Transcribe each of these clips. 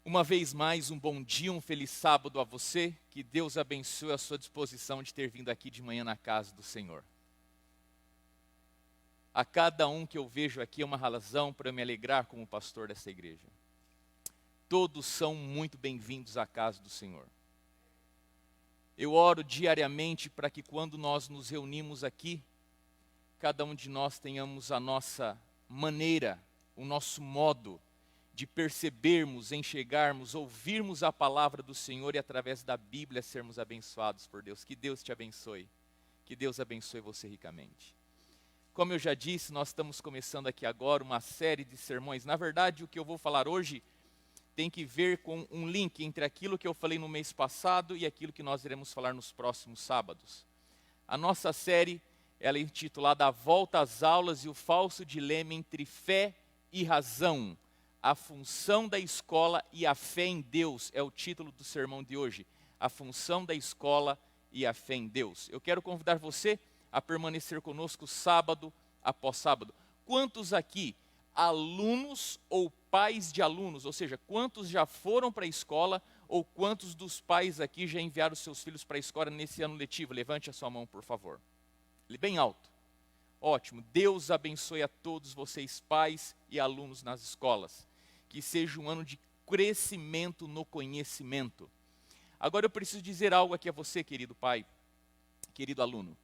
Uma vez mais, um bom dia, um feliz sábado a você. Que Deus abençoe a sua disposição de ter vindo aqui de manhã na casa do Senhor. A cada um que eu vejo aqui é uma razão para eu me alegrar como pastor dessa igreja. Todos são muito bem-vindos à casa do Senhor. Eu oro diariamente para que quando nós nos reunimos aqui, cada um de nós tenhamos a nossa maneira, o nosso modo de percebermos, enxergarmos, ouvirmos a palavra do Senhor e através da Bíblia sermos abençoados por Deus. Que Deus te abençoe. Que Deus abençoe você ricamente. Como eu já disse, nós estamos começando aqui agora uma série de sermões. Na verdade, o que eu vou falar hoje tem que ver com um link entre aquilo que eu falei no mês passado e aquilo que nós iremos falar nos próximos sábados. A nossa série, ela é intitulada A Volta às Aulas e o Falso Dilema entre Fé e Razão. A função da escola e a fé em Deus é o título do sermão de hoje. A função da escola e a fé em Deus. Eu quero convidar você a permanecer conosco sábado após sábado. Quantos aqui, alunos ou pais de alunos, ou seja, quantos já foram para a escola ou quantos dos pais aqui já enviaram seus filhos para a escola nesse ano letivo? Levante a sua mão, por favor. Bem alto. Ótimo. Deus abençoe a todos vocês, pais e alunos nas escolas. Que seja um ano de crescimento no conhecimento. Agora eu preciso dizer algo aqui a você, querido pai, querido aluno.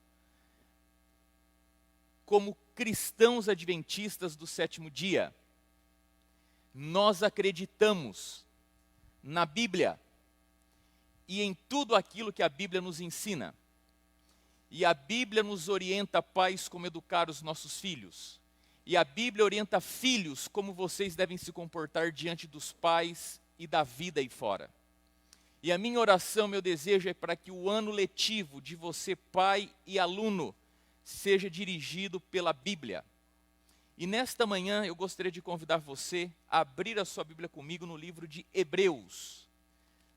Como cristãos adventistas do sétimo dia, nós acreditamos na Bíblia e em tudo aquilo que a Bíblia nos ensina. E a Bíblia nos orienta, pais, como educar os nossos filhos. E a Bíblia orienta filhos como vocês devem se comportar diante dos pais e da vida aí fora. E a minha oração, meu desejo é para que o ano letivo de você, pai e aluno, seja dirigido pela Bíblia. E nesta manhã eu gostaria de convidar você a abrir a sua Bíblia comigo no livro de Hebreus.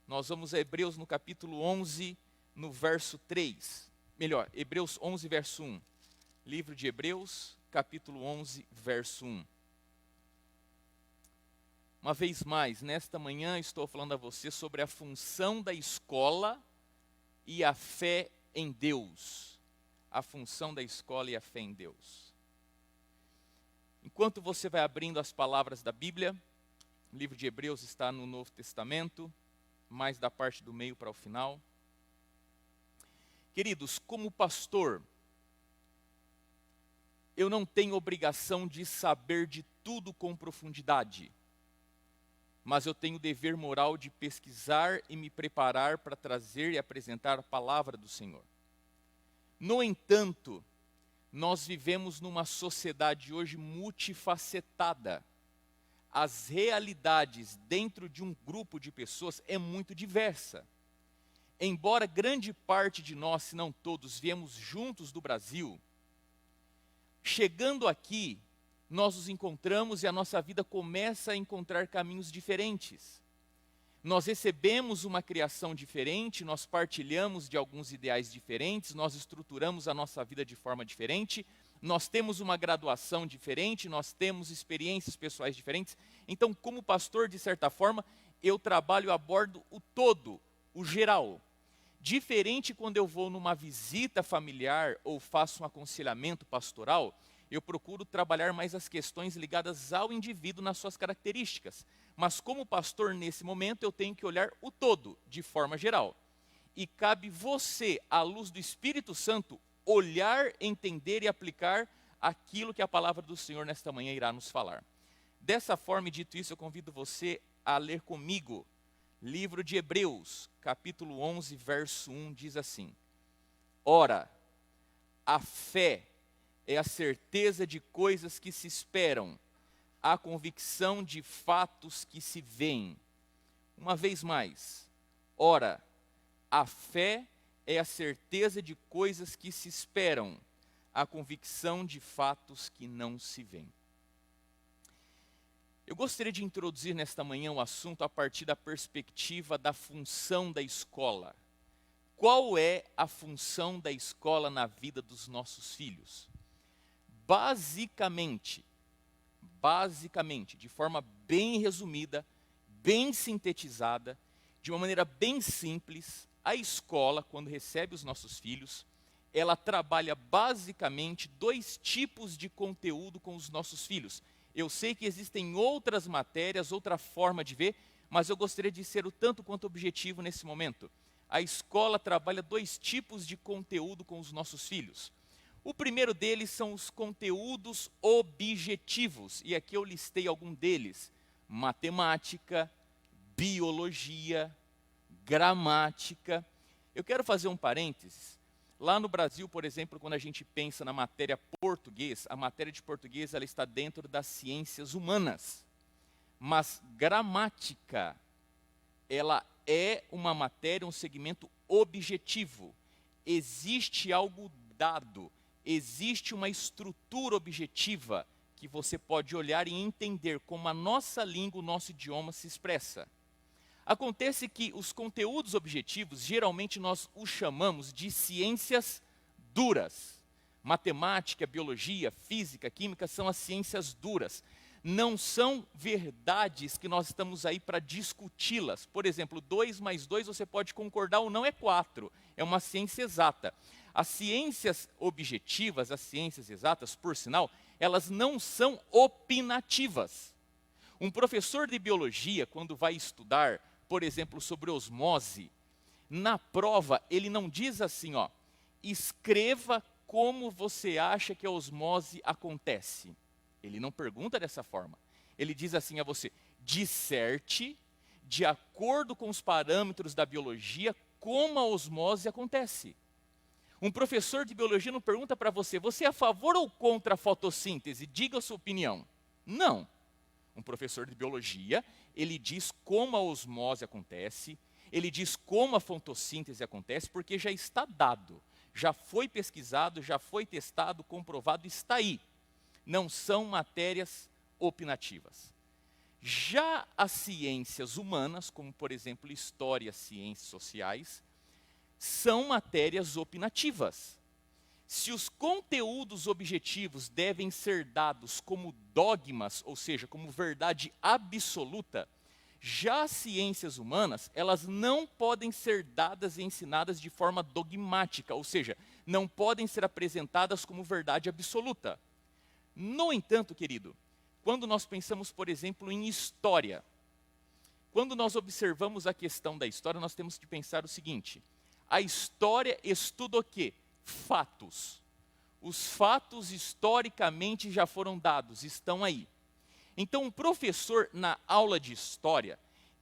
Nós vamos a Hebreus no capítulo 11, no verso 3. Melhor, Hebreus 11, verso 1. Livro de Hebreus, capítulo 11, verso 1. Uma vez mais, nesta manhã estou falando a você sobre a função da escola e a fé em Deus. A função da escola e a fé em Deus. Enquanto você vai abrindo as palavras da Bíblia, o livro de Hebreus está no Novo Testamento, mais da parte do meio para o final. Queridos, como pastor, eu não tenho obrigação de saber de tudo com profundidade, mas eu tenho o dever moral de pesquisar e me preparar para trazer e apresentar a palavra do Senhor. No entanto, nós vivemos numa sociedade hoje multifacetada. As realidades dentro de um grupo de pessoas é muito diversa. Embora grande parte de nós, se não todos, viemos juntos do Brasil, chegando aqui, nós nos encontramos e a nossa vida começa a encontrar caminhos diferentes. Nós recebemos uma criação diferente, nós partilhamos de alguns ideais diferentes, nós estruturamos a nossa vida de forma diferente, nós temos uma graduação diferente, nós temos experiências pessoais diferentes. Então, como pastor, de certa forma, eu trabalho, abordo o todo, o geral. Diferente quando eu vou numa visita familiar ou faço um aconselhamento pastoral, eu procuro trabalhar mais as questões ligadas ao indivíduo nas suas características. Mas como pastor, nesse momento, eu tenho que olhar o todo, de forma geral. E cabe você, à luz do Espírito Santo, olhar, entender e aplicar aquilo que a palavra do Senhor nesta manhã irá nos falar. Dessa forma, e dito isso, eu convido você a ler comigo. Livro de Hebreus, capítulo 11, verso 1, diz assim: Ora, a fé é a certeza de coisas que se esperam, a convicção de fatos que se veem. Uma vez mais, ora, a fé é a certeza de coisas que se esperam, a convicção de fatos que não se veem. Eu gostaria de introduzir nesta manhã o assunto a partir da perspectiva da função da escola. Qual é a função da escola na vida dos nossos filhos? Basicamente, de forma bem resumida, bem sintetizada, de uma maneira bem simples. A escola, quando recebe os nossos filhos, ela trabalha basicamente 2 tipos de conteúdo com os nossos filhos. Eu sei que existem outras matérias, outra forma de ver, mas eu gostaria de ser o tanto quanto objetivo nesse momento. A escola trabalha 2 tipos de conteúdo com os nossos filhos. O primeiro deles são os conteúdos objetivos, e aqui eu listei algum deles: matemática, biologia, gramática. Eu quero fazer um parênteses. Lá no Brasil, por exemplo, quando a gente pensa na matéria português, a matéria de português ela está dentro das ciências humanas. Mas gramática, ela é uma matéria, um segmento objetivo. Existe algo dado, existe uma estrutura objetiva que você pode olhar e entender como a nossa língua, o nosso idioma se expressa. Acontece que os conteúdos objetivos, geralmente nós os chamamos de ciências duras. Matemática, biologia, física, química são as ciências duras. Não são verdades que nós estamos aí para discuti-las. Por exemplo, 2 mais 2 você pode concordar ou não, é 4. É uma ciência exata. As ciências objetivas, as ciências exatas, por sinal, elas não são opinativas. Um professor de biologia, quando vai estudar, por exemplo, sobre osmose, na prova ele não diz assim, escreva como você acha que a osmose acontece. Ele não pergunta dessa forma. Ele diz assim a você: disserte, de acordo com os parâmetros da biologia, como a osmose acontece. Um professor de biologia não pergunta para você: você é a favor ou contra a fotossíntese? Diga a sua opinião. Não. Um professor de biologia, ele diz como a osmose acontece, ele diz como a fotossíntese acontece, porque já está dado, já foi pesquisado, já foi testado, comprovado, está aí. Não são matérias opinativas. Já as ciências humanas, como por exemplo história, ciências sociais, são matérias opinativas. Se os conteúdos objetivos devem ser dados como dogmas, ou seja, como verdade absoluta, já as ciências humanas, elas não podem ser dadas e ensinadas de forma dogmática, ou seja, não podem ser apresentadas como verdade absoluta. No entanto, querido, quando nós pensamos, por exemplo, em história, quando nós observamos a questão da história, nós temos que pensar o seguinte: a história estuda o quê? Fatos. Os fatos historicamente já foram dados, estão aí. Então, um professor na aula de história,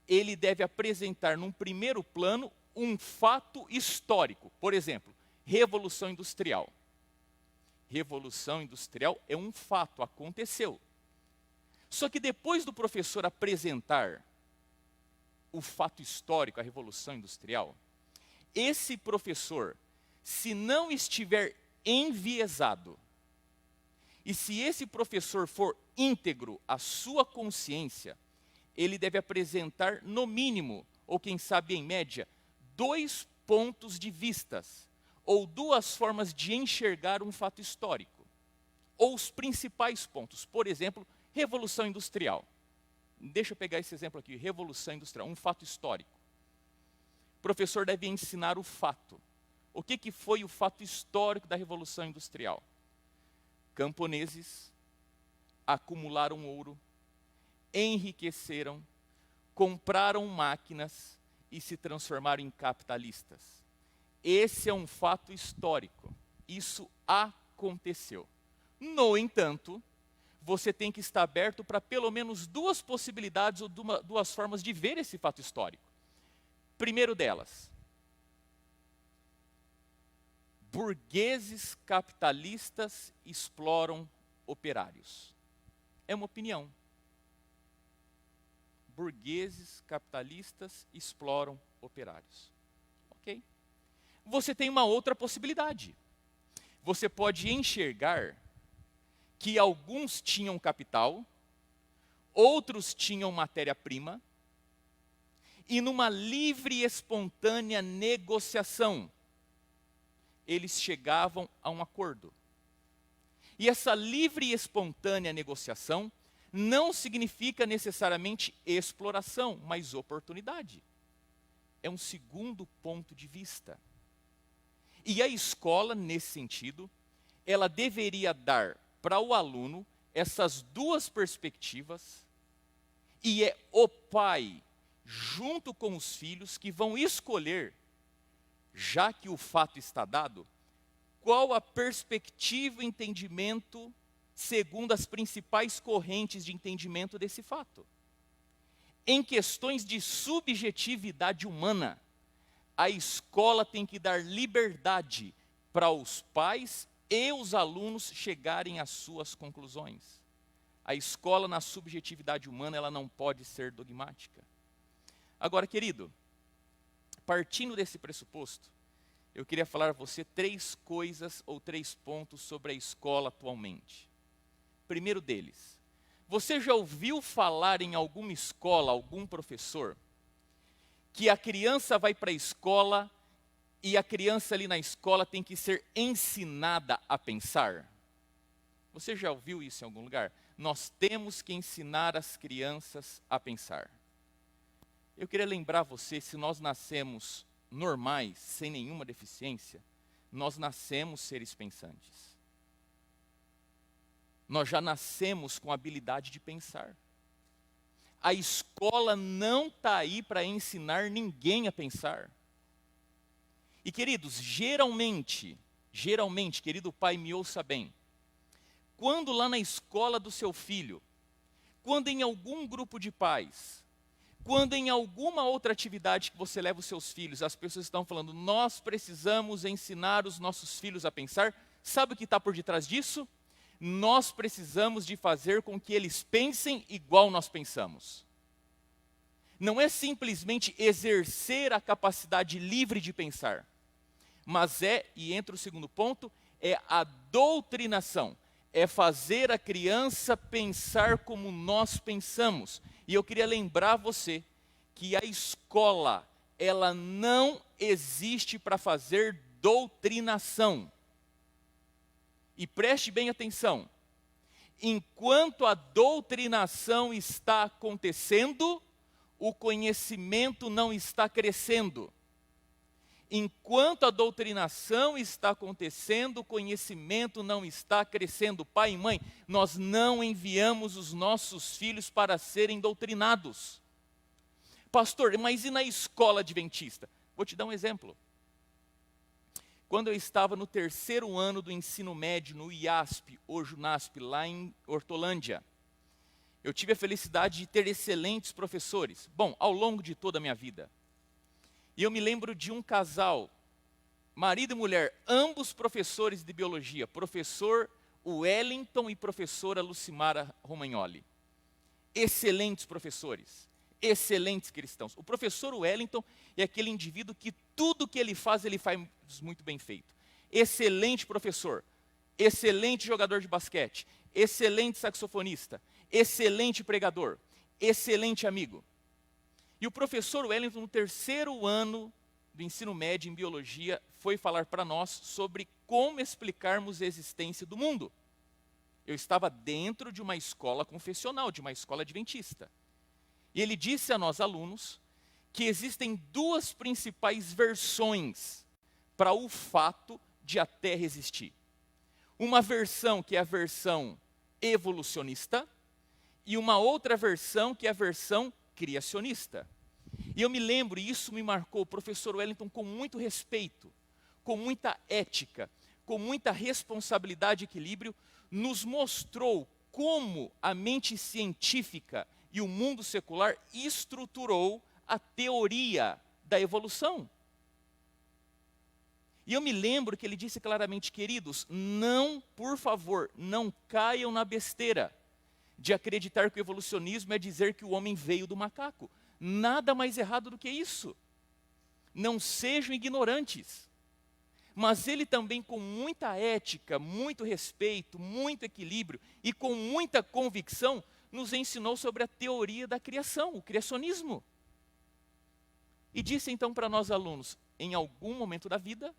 ele deve apresentar num primeiro plano um fato histórico. Por exemplo, Revolução Industrial. Revolução Industrial é um fato, aconteceu. Só que depois do professor apresentar o fato histórico, a Revolução Industrial, esse professor, se não estiver enviesado, e se esse professor for íntegro à sua consciência, ele deve apresentar no mínimo, ou quem sabe em média, 2 pontos de vistas, ou 2 formas de enxergar um fato histórico, ou os principais pontos. Por exemplo, Revolução Industrial. Deixa eu pegar esse exemplo aqui, Revolução Industrial, um fato histórico. O professor deve ensinar o fato. O que foi o fato histórico da Revolução Industrial? Camponeses acumularam ouro, enriqueceram, compraram máquinas e se transformaram em capitalistas. Esse é um fato histórico. Isso aconteceu. No entanto, você tem que estar aberto para pelo menos 2 possibilidades ou 2 formas de ver esse fato histórico. Primeiro delas, burgueses capitalistas exploram operários. É uma opinião. Burgueses capitalistas exploram operários. Ok? Você tem uma outra possibilidade. Você pode enxergar que alguns tinham capital, outros tinham matéria-prima, e numa livre e espontânea negociação, eles chegavam a um acordo. E essa livre e espontânea negociação não significa necessariamente exploração, mas oportunidade. É um segundo ponto de vista. E a escola, nesse sentido, ela deveria dar para o aluno essas duas perspectivas, e é o pai, junto com os filhos, que vão escolher, já que o fato está dado, qual a perspectiva e entendimento segundo as principais correntes de entendimento desse fato. Em questões de subjetividade humana, a escola tem que dar liberdade para os pais e os alunos chegarem às suas conclusões. A escola, na subjetividade humana, ela não pode ser dogmática. Agora, querido, partindo desse pressuposto, eu queria falar a você 3 coisas ou 3 pontos sobre a escola atualmente. Primeiro deles, você já ouviu falar em alguma escola, algum professor, que a criança vai para a escola e a criança ali na escola tem que ser ensinada a pensar? Você já ouviu isso em algum lugar? Nós temos que ensinar as crianças a pensar. Eu queria lembrar você, se nós nascemos normais, sem nenhuma deficiência, nós nascemos seres pensantes. Nós já nascemos com a habilidade de pensar. A escola não está aí para ensinar ninguém a pensar. E queridos, geralmente, querido pai, me ouça bem, quando lá na escola do seu filho, quando em algum grupo de pais, quando em alguma outra atividade que você leva os seus filhos, as pessoas estão falando, nós precisamos ensinar os nossos filhos a pensar, sabe o que está por detrás disso? Nós precisamos de fazer com que eles pensem igual nós pensamos. Não é simplesmente exercer a capacidade livre de pensar, mas e entra o segundo ponto, é a doutrinação. É fazer a criança pensar como nós pensamos. E eu queria lembrar você que a escola, ela não existe para fazer doutrinação. E preste bem atenção, enquanto a doutrinação está acontecendo, o conhecimento não está crescendo. Enquanto a doutrinação está acontecendo, o conhecimento não está crescendo. Pai e mãe, nós não enviamos os nossos filhos para serem doutrinados. Pastor, mas e na escola adventista? Vou te dar um exemplo. Quando eu estava no 3º ano do ensino médio, no IASP, hoje NASP, lá em Hortolândia, eu tive a felicidade de ter excelentes professores. Bom, ao longo de toda a minha vida. E eu me lembro de um casal, marido e mulher, ambos professores de biologia, professor Wellington e professora Lucimara Romagnoli. Excelentes professores, excelentes cristãos. O professor Wellington é aquele indivíduo que tudo que ele faz muito bem feito. Excelente professor, excelente jogador de basquete, excelente saxofonista, excelente pregador, excelente amigo. E o professor Wellington, no 3º ano do ensino médio em biologia, foi falar para nós sobre como explicarmos a existência do mundo. Eu estava dentro de uma escola confessional, de uma escola adventista. E ele disse a nós alunos que existem 2 principais versões para o fato de a Terra existir. Uma versão que é a versão evolucionista e uma outra versão que é a versão criacionista. E eu me lembro, e isso me marcou, o professor Wellington, com muito respeito, com muita ética, com muita responsabilidade e equilíbrio, nos mostrou como a mente científica e o mundo secular estruturou a teoria da evolução. E eu me lembro que ele disse claramente, queridos, não, por favor, não caiam na besteira de acreditar que o evolucionismo é dizer que o homem veio do macaco. Nada mais errado do que isso. Não sejam ignorantes. Mas ele também, com muita ética, muito respeito, muito equilíbrio e com muita convicção, nos ensinou sobre a teoria da criação, o criacionismo. E disse então para nós alunos, em algum momento da vida,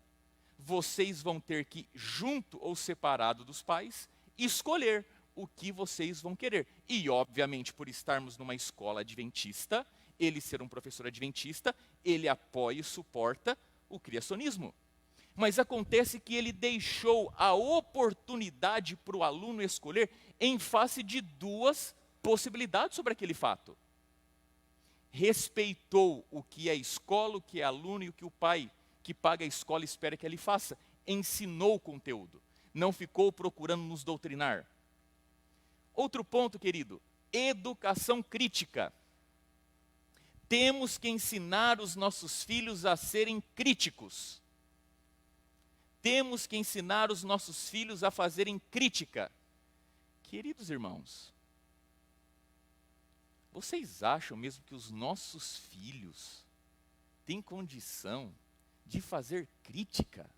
vocês vão ter que, junto ou separado dos pais, escolher o que vocês vão querer. E, obviamente, por estarmos numa escola adventista, ele ser um professor adventista, ele apoia e suporta o criacionismo. Mas acontece que ele deixou a oportunidade para o aluno escolher em face de duas possibilidades sobre aquele fato. Respeitou o que é escola, o que é aluno e o que o pai que paga a escola espera que ele faça. Ensinou o conteúdo, não ficou procurando nos doutrinar. Outro ponto, querido, educação crítica. Temos que ensinar os nossos filhos a serem críticos. Temos que ensinar os nossos filhos a fazerem crítica. Queridos irmãos, vocês acham mesmo que os nossos filhos têm condição de fazer crítica?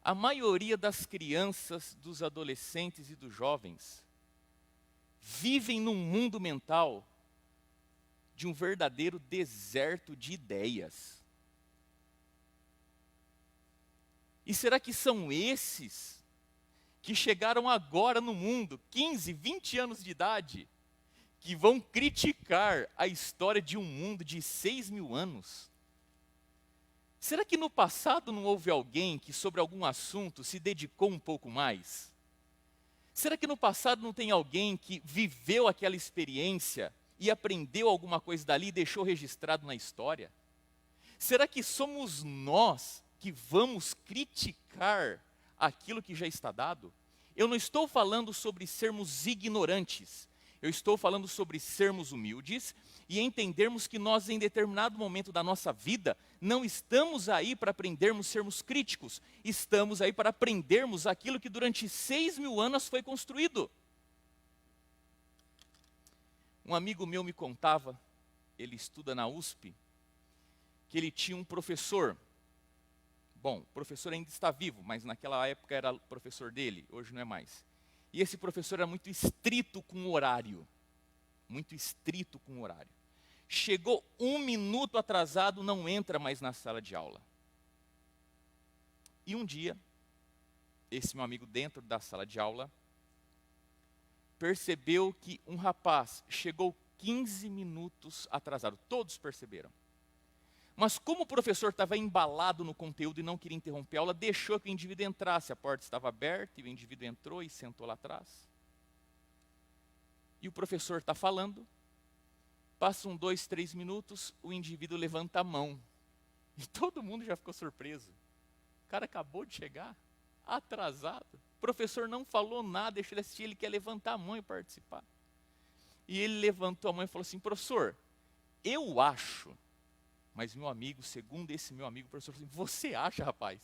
A maioria das crianças, dos adolescentes e dos jovens vivem num mundo mental de um verdadeiro deserto de ideias. E será que são esses que chegaram agora no mundo, 15, 20 anos de idade, que vão criticar a história de um mundo de 6.000 anos? Será que no passado não houve alguém que sobre algum assunto se dedicou um pouco mais? Será que no passado não tem alguém que viveu aquela experiência e aprendeu alguma coisa dali e deixou registrado na história? Será que somos nós que vamos criticar aquilo que já está dado? Eu não estou falando sobre sermos ignorantes, eu estou falando sobre sermos humildes e entendermos que nós, em determinado momento da nossa vida, não estamos aí para aprendermos a sermos críticos, estamos aí para aprendermos aquilo que durante 6.000 anos foi construído. Um amigo meu me contava, ele estuda na USP, que ele tinha um professor. Bom, o professor ainda está vivo, mas naquela época era professor dele, hoje não é mais. E esse professor era muito estrito com o horário. Muito estrito com o horário. Chegou 1 minuto atrasado, não entra mais na sala de aula. E um dia, esse meu amigo dentro da sala de aula, percebeu que um rapaz chegou 15 minutos atrasado. Todos perceberam. Mas como o professor estava embalado no conteúdo e não queria interromper a aula, deixou que o indivíduo entrasse. A porta estava aberta e o indivíduo entrou e sentou lá atrás. E o professor está falando, passam 2, 3 minutos, o indivíduo levanta a mão. E todo mundo já ficou surpreso. O cara acabou de chegar, atrasado. O professor não falou nada, deixou ele assistir, ele quer levantar a mão e participar. E ele levantou a mão e falou assim: professor, eu acho... Mas meu amigo, segundo esse meu amigo, o professor falou assim: você acha, rapaz?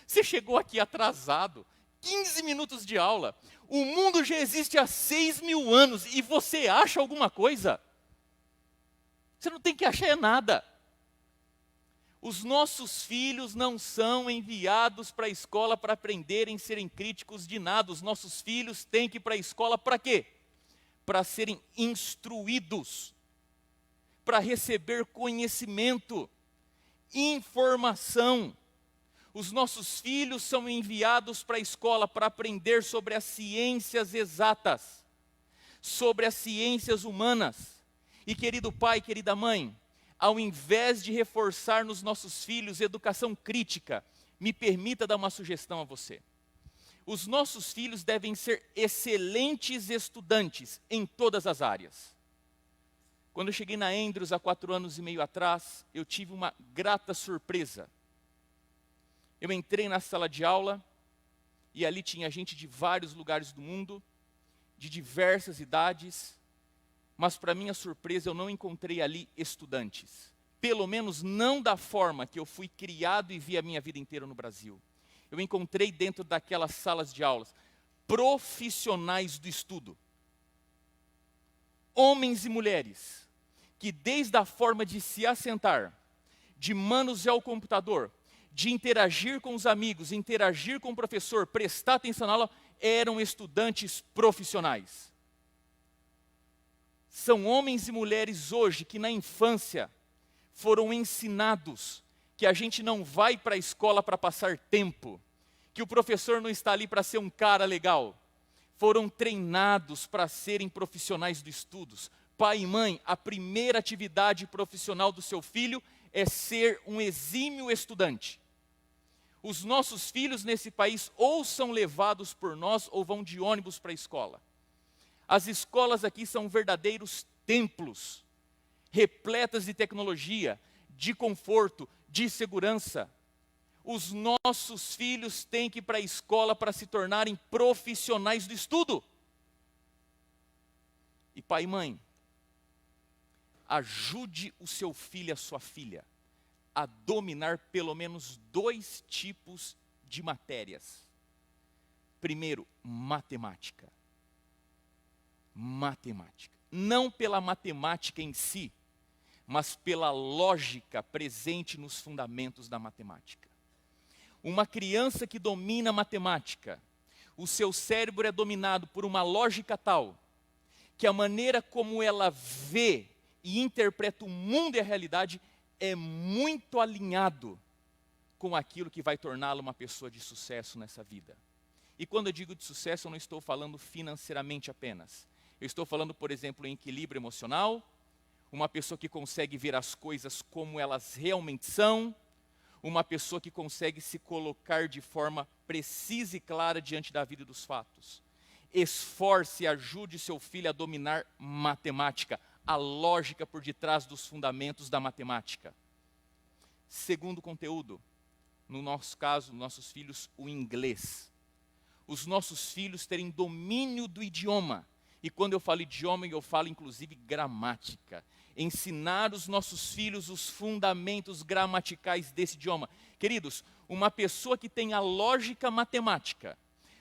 Você chegou aqui atrasado, 15 minutos de aula, o mundo já existe há 6.000 anos e você acha alguma coisa? Você não tem que achar nada. Os nossos filhos não são enviados para a escola para aprenderem a serem críticos de nada. Os nossos filhos têm que ir para a escola para quê? Para serem instruídos. Para receber conhecimento, informação. Os nossos filhos são enviados para a escola para aprender sobre as ciências exatas, sobre as ciências humanas. E querido pai, querida mãe, ao invés de reforçar nos nossos filhos educação crítica, me permita dar uma sugestão a você. Os nossos filhos devem ser excelentes estudantes em todas as áreas. Quando eu cheguei na Andrews há 4 anos e meio atrás, eu tive uma grata surpresa. Eu entrei na sala de aula e ali tinha gente de vários lugares do mundo, de diversas idades, mas para minha surpresa eu não encontrei ali estudantes. Pelo menos não da forma que eu fui criado e vi a minha vida inteira no Brasil. Eu encontrei dentro daquelas salas de aulas profissionais do estudo. Homens e mulheres que desde a forma de se assentar, de manusear o computador, de interagir com os amigos, interagir com o professor, prestar atenção na aula, eram estudantes profissionais. São homens e mulheres hoje que na infância foram ensinados que a gente não vai para a escola para passar tempo, que o professor não está ali para ser um cara legal. foram treinados para serem profissionais dos estudos. Pai e mãe, a primeira atividade profissional do seu filho é ser um exímio estudante. Os nossos filhos nesse país ou são levados por nós ou vão de ônibus para a escola. As escolas aqui são verdadeiros templos, repletas de tecnologia, de conforto, de segurança. Os nossos filhos têm que ir para a escola para se tornarem profissionais do estudo. E pai e mãe, ajude o seu filho e a sua filha a dominar pelo menos 2 tipos de matérias. Primeiro, matemática. Matemática. Não pela matemática em si, mas pela lógica presente nos fundamentos da matemática. Uma criança que domina matemática, o seu cérebro é dominado por uma lógica tal, que a maneira como ela vê e interpreta o mundo e a realidade é muito alinhado com aquilo que vai torná-la uma pessoa de sucesso nessa vida. E quando eu digo de sucesso, eu não estou falando financeiramente apenas. Eu estou falando, por exemplo, em equilíbrio emocional, uma pessoa que consegue ver as coisas como elas realmente são, uma pessoa que consegue se colocar de forma precisa e clara diante da vida e dos fatos. Esforce e ajude seu filho a dominar matemática, a lógica por detrás dos fundamentos da matemática. Segundo conteúdo, no nosso caso, nossos filhos, o inglês. Os nossos filhos terem domínio do idioma. E quando eu falo idioma, eu falo inclusive gramática. Ensinar os nossos filhos os fundamentos gramaticais desse idioma. Queridos, uma pessoa que tem a lógica matemática,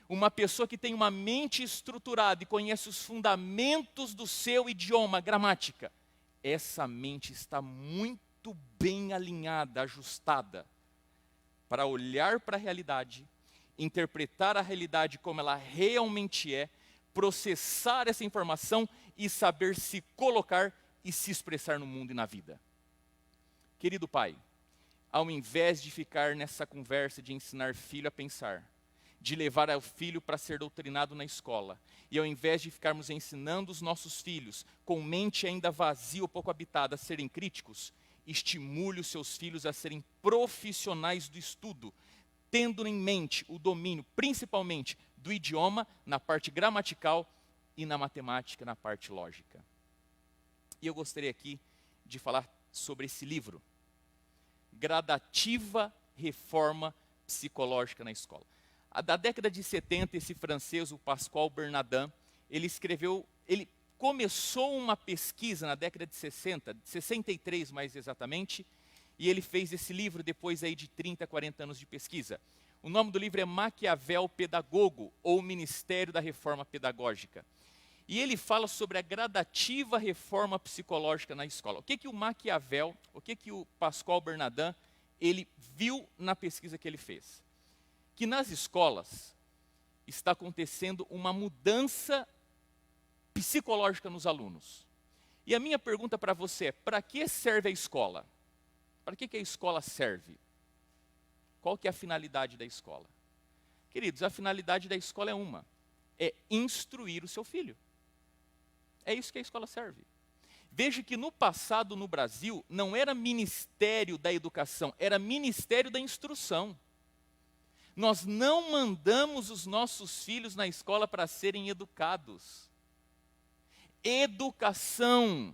uma pessoa que tem uma mente estruturada e conhece os fundamentos do seu idioma, gramática, essa mente está muito bem alinhada, ajustada, para olhar para a realidade, interpretar a realidade como ela realmente é, processar essa informação e saber se colocar e se expressar no mundo e na vida. Querido pai, ao invés de ficar nessa conversa de ensinar filho a pensar, de levar o filho para ser doutrinado na escola, e ao invés de ficarmos ensinando os nossos filhos, com mente ainda vazia ou pouco habitada, a serem críticos, estimule os seus filhos a serem profissionais do estudo, tendo em mente o domínio, principalmente, do idioma, na parte gramatical, e na matemática, na parte lógica. E eu gostaria aqui de falar sobre esse livro, Gradativa Reforma Psicológica na Escola. Da década de 70, esse francês, o Pascal Bernardin, ele começou uma pesquisa na década de 60, 63 mais exatamente, e ele fez esse livro depois aí de 30, 40 anos de pesquisa. O nome do livro é Maquiavel Pedagogo, ou Ministério da Reforma Pedagógica. E ele fala sobre a gradativa reforma psicológica na escola. O que o Maquiavel, o que o Pascal Bernardin, ele viu na pesquisa que ele fez? Que nas escolas está acontecendo uma mudança psicológica nos alunos. E a minha pergunta para você é, para que serve a escola? Para que a escola serve? Qual que é a finalidade da escola? Queridos, a finalidade da escola é uma, é instruir o seu filho. É isso que a escola serve. Veja que no passado no Brasil não era Ministério da Educação, era Ministério da Instrução. Nós não mandamos os nossos filhos na escola para serem educados. Educação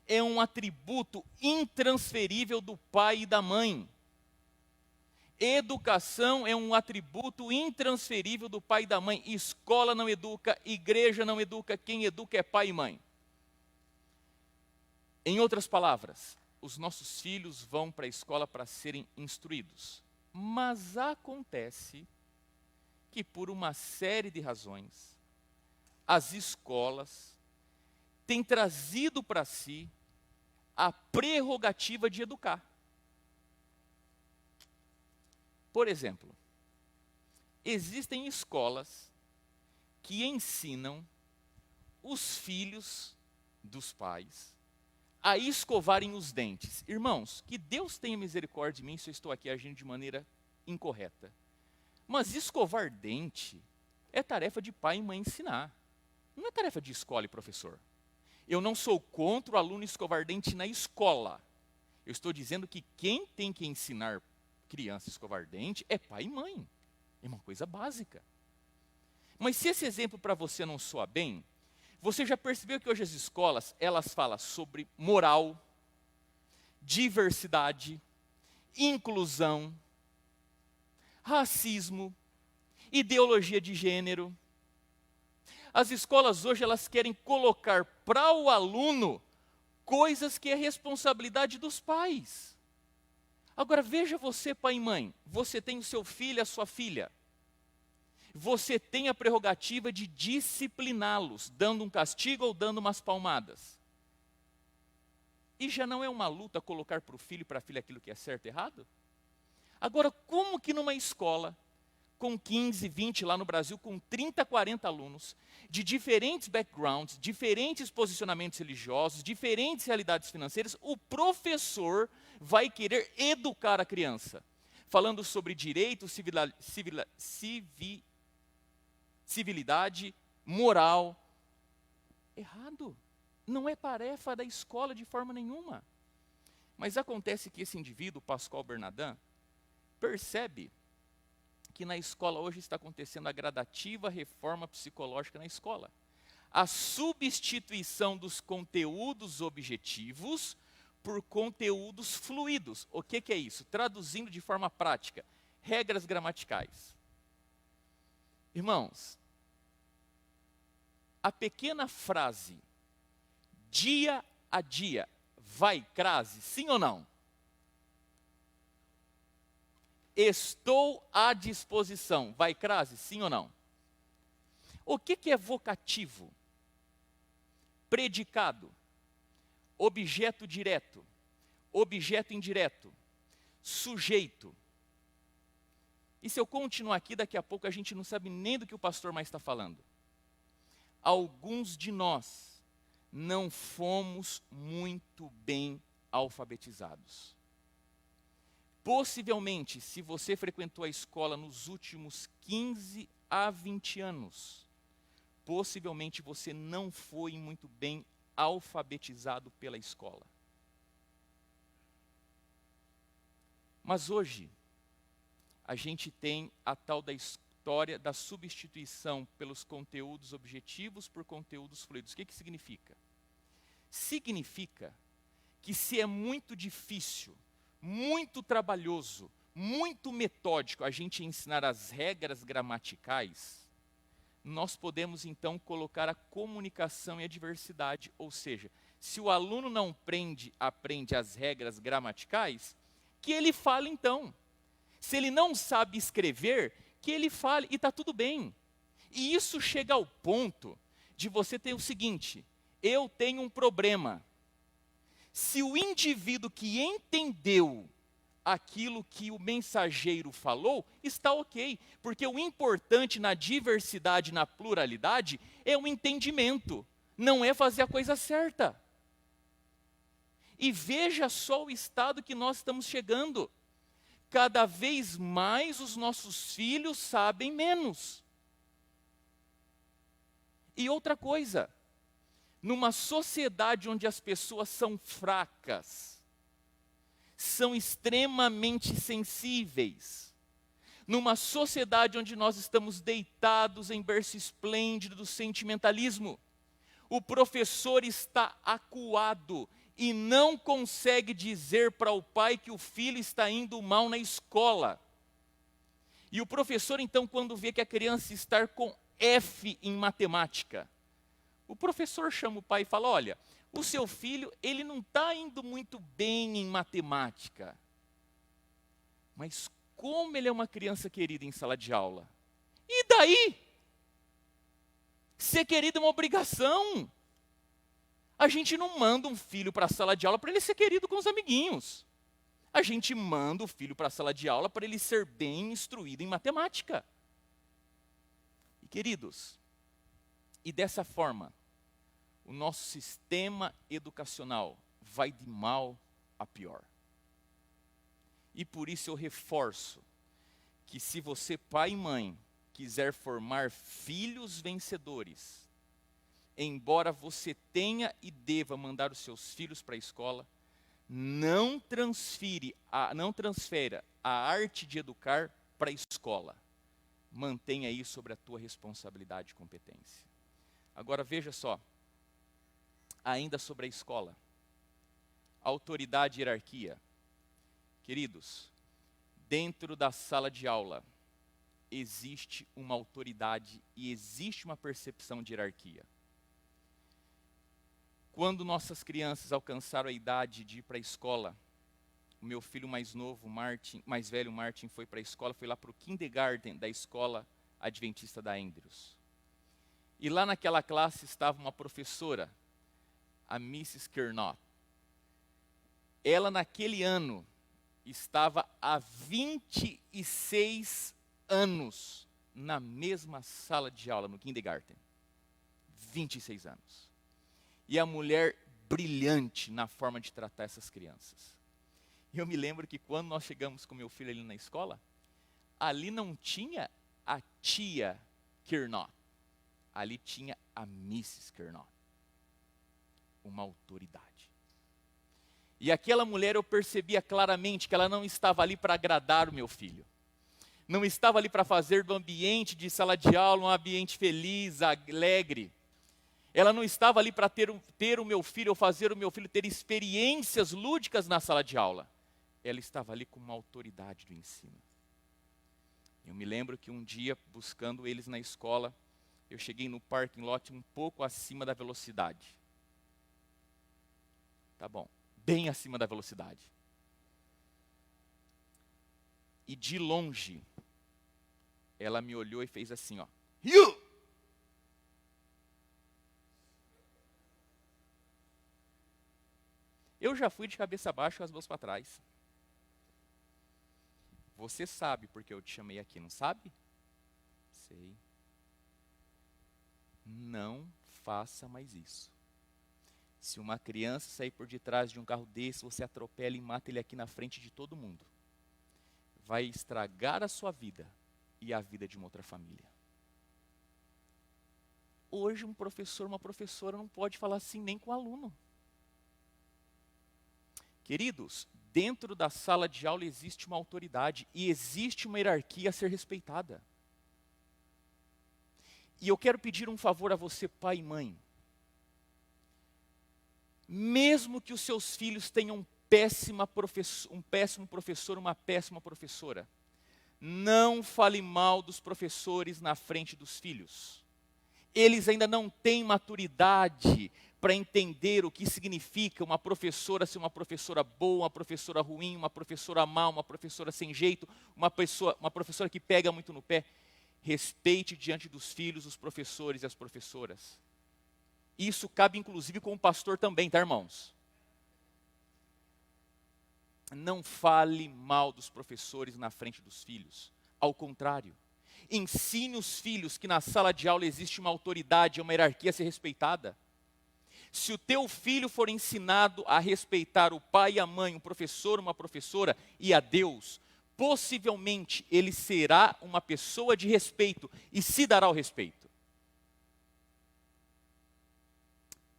é um atributo intransferível do pai e da mãe. Educação é um atributo intransferível do pai e da mãe. Escola não educa, igreja não educa, quem educa é pai e mãe. Em outras palavras, os nossos filhos vão para a escola para serem instruídos. Mas acontece que por uma série de razões, as escolas têm trazido para si a prerrogativa de educar. Por exemplo, existem escolas que ensinam os filhos dos pais a escovarem os dentes. Irmãos, que Deus tenha misericórdia de mim se eu estou aqui agindo de maneira incorreta. Mas escovar dente É tarefa de pai e mãe ensinar. Não é tarefa de escola e professor. Eu não sou contra o aluno escovardente na escola. Eu estou dizendo que quem tem que ensinar criança escovardente é pai e mãe. É uma coisa básica. Mas se esse exemplo para você não soa bem, você já percebeu que hoje as escolas, elas falam sobre moral, diversidade, inclusão, racismo, ideologia de gênero. As escolas hoje, elas querem colocar para o aluno coisas que é responsabilidade dos pais. Agora veja você, pai e mãe, você tem o seu filho, a sua filha. Você tem a prerrogativa de discipliná-los, dando um castigo ou dando umas palmadas. E já não é uma luta colocar para o filho e para a filha aquilo que é certo e errado? Agora, como que numa escola, com 15, 20 lá no Brasil, com 30, 40 alunos, de diferentes backgrounds, diferentes posicionamentos religiosos, diferentes realidades financeiras, o professor vai querer educar a criança, falando sobre direito, civilidade, moral. Errado. Não é tarefa da escola de forma nenhuma. Mas acontece que esse indivíduo, Pascoal Bernardin, percebe que na escola hoje está acontecendo a gradativa reforma psicológica na escola. A substituição dos conteúdos objetivos por conteúdos fluidos. O que é isso? Traduzindo de forma prática, regras gramaticais. Irmãos, a pequena frase, dia a dia, vai crase, sim ou não? Estou à disposição, vai crase, sim ou não? O que é vocativo? Predicado, objeto direto, objeto indireto, sujeito. E se eu continuar aqui, daqui a pouco a gente não sabe nem do que o pastor mais está falando. Alguns de nós não fomos muito bem alfabetizados. Possivelmente, se você frequentou a escola nos últimos 15 a 20 anos, possivelmente você não foi muito bem alfabetizado pela escola. Mas hoje, a gente tem a tal da história da substituição pelos conteúdos objetivos por conteúdos fluidos. O que significa? Significa que se é muito difícil, muito trabalhoso, muito metódico a gente ensinar as regras gramaticais, nós podemos então colocar a comunicação e a diversidade. Ou seja, se o aluno não aprende as regras gramaticais, que ele fale então. Se ele não sabe escrever, que ele fale, e está tudo bem. E isso chega ao ponto de você ter o seguinte: eu tenho um problema. Se o indivíduo que entendeu aquilo que o mensageiro falou, está ok. Porque o importante na diversidade, na pluralidade, é o entendimento, não é fazer a coisa certa. E veja só o estado que nós estamos chegando. Cada vez mais os nossos filhos sabem menos. E outra coisa, numa sociedade onde as pessoas são fracas, são extremamente sensíveis, numa sociedade onde nós estamos deitados em berço esplêndido do sentimentalismo, o professor está acuado e não consegue dizer para o pai que o filho está indo mal na escola. E o professor, então, quando vê que a criança está com F em matemática, o professor chama o pai e fala: olha, o seu filho, ele não está indo muito bem em matemática. Mas como ele é uma criança querida em sala de aula? E daí? Ser querido é uma obrigação. A gente não manda um filho para a sala de aula para ele ser querido com os amiguinhos. A gente manda o filho para a sala de aula para ele ser bem instruído em matemática. E queridos, e dessa forma, o nosso sistema educacional vai de mal a pior. E por isso eu reforço que se você, pai e mãe, quiser formar filhos vencedores, embora você tenha e deva mandar os seus filhos para a escola, não transfere a arte de educar para a escola. Mantenha isso sobre a tua responsabilidade e competência. Agora veja só, ainda sobre a escola, autoridade e hierarquia. Queridos, dentro da sala de aula, existe uma autoridade e existe uma percepção de hierarquia. Quando nossas crianças alcançaram a idade de ir para a escola, o meu filho mais velho, Martin, foi para a escola, foi lá para o kindergarten da escola adventista da Andrews. E lá naquela classe estava uma professora, a Mrs. Kernot. Ela naquele ano estava há 26 anos na mesma sala de aula, no kindergarten. 26 anos. E a mulher brilhante na forma de tratar essas crianças. E eu me lembro que quando nós chegamos com meu filho ali na escola, ali não tinha a tia Kernot, ali tinha a Mrs. Kernot, uma autoridade. E aquela mulher, eu percebia claramente que ela não estava ali para agradar o meu filho. Não estava ali para fazer do ambiente de sala de aula um ambiente feliz, alegre. Ela não estava ali para ter o meu filho, ou fazer o meu filho ter experiências lúdicas na sala de aula. Ela estava ali com uma autoridade do ensino. Eu me lembro que um dia, buscando eles na escola, eu cheguei no parking lot um pouco acima da velocidade. Tá bom, bem acima da velocidade. E de longe, ela me olhou e fez assim, ó. You! Eu já fui de cabeça baixa com as mãos para trás. Você sabe porque eu te chamei aqui, não sabe? Sei. Não faça mais isso. Se uma criança sair por detrás de um carro desse, você atropela e mata ele aqui na frente de todo mundo. Vai estragar a sua vida e a vida de uma outra família. Hoje um professor, uma professora não pode falar assim nem com o aluno. Queridos, dentro da sala de aula existe uma autoridade e existe uma hierarquia a ser respeitada. E eu quero pedir um favor a você, pai e mãe. Mesmo que os seus filhos tenham um péssimo professor, uma péssima professora, não fale mal dos professores na frente dos filhos. Eles ainda não têm maturidade para entender o que significa uma professora ser uma professora boa, uma professora ruim, uma professora má, uma professora sem jeito, uma professora que pega muito no pé. Respeite diante dos filhos os professores e as professoras. Isso cabe inclusive com o pastor também, tá, irmãos? Não fale mal dos professores na frente dos filhos. Ao contrário, ensine os filhos que na sala de aula existe uma autoridade, uma hierarquia a ser respeitada. Se o teu filho for ensinado a respeitar o pai e a mãe, um professor, uma professora e a Deus, possivelmente ele será uma pessoa de respeito e se dará o respeito.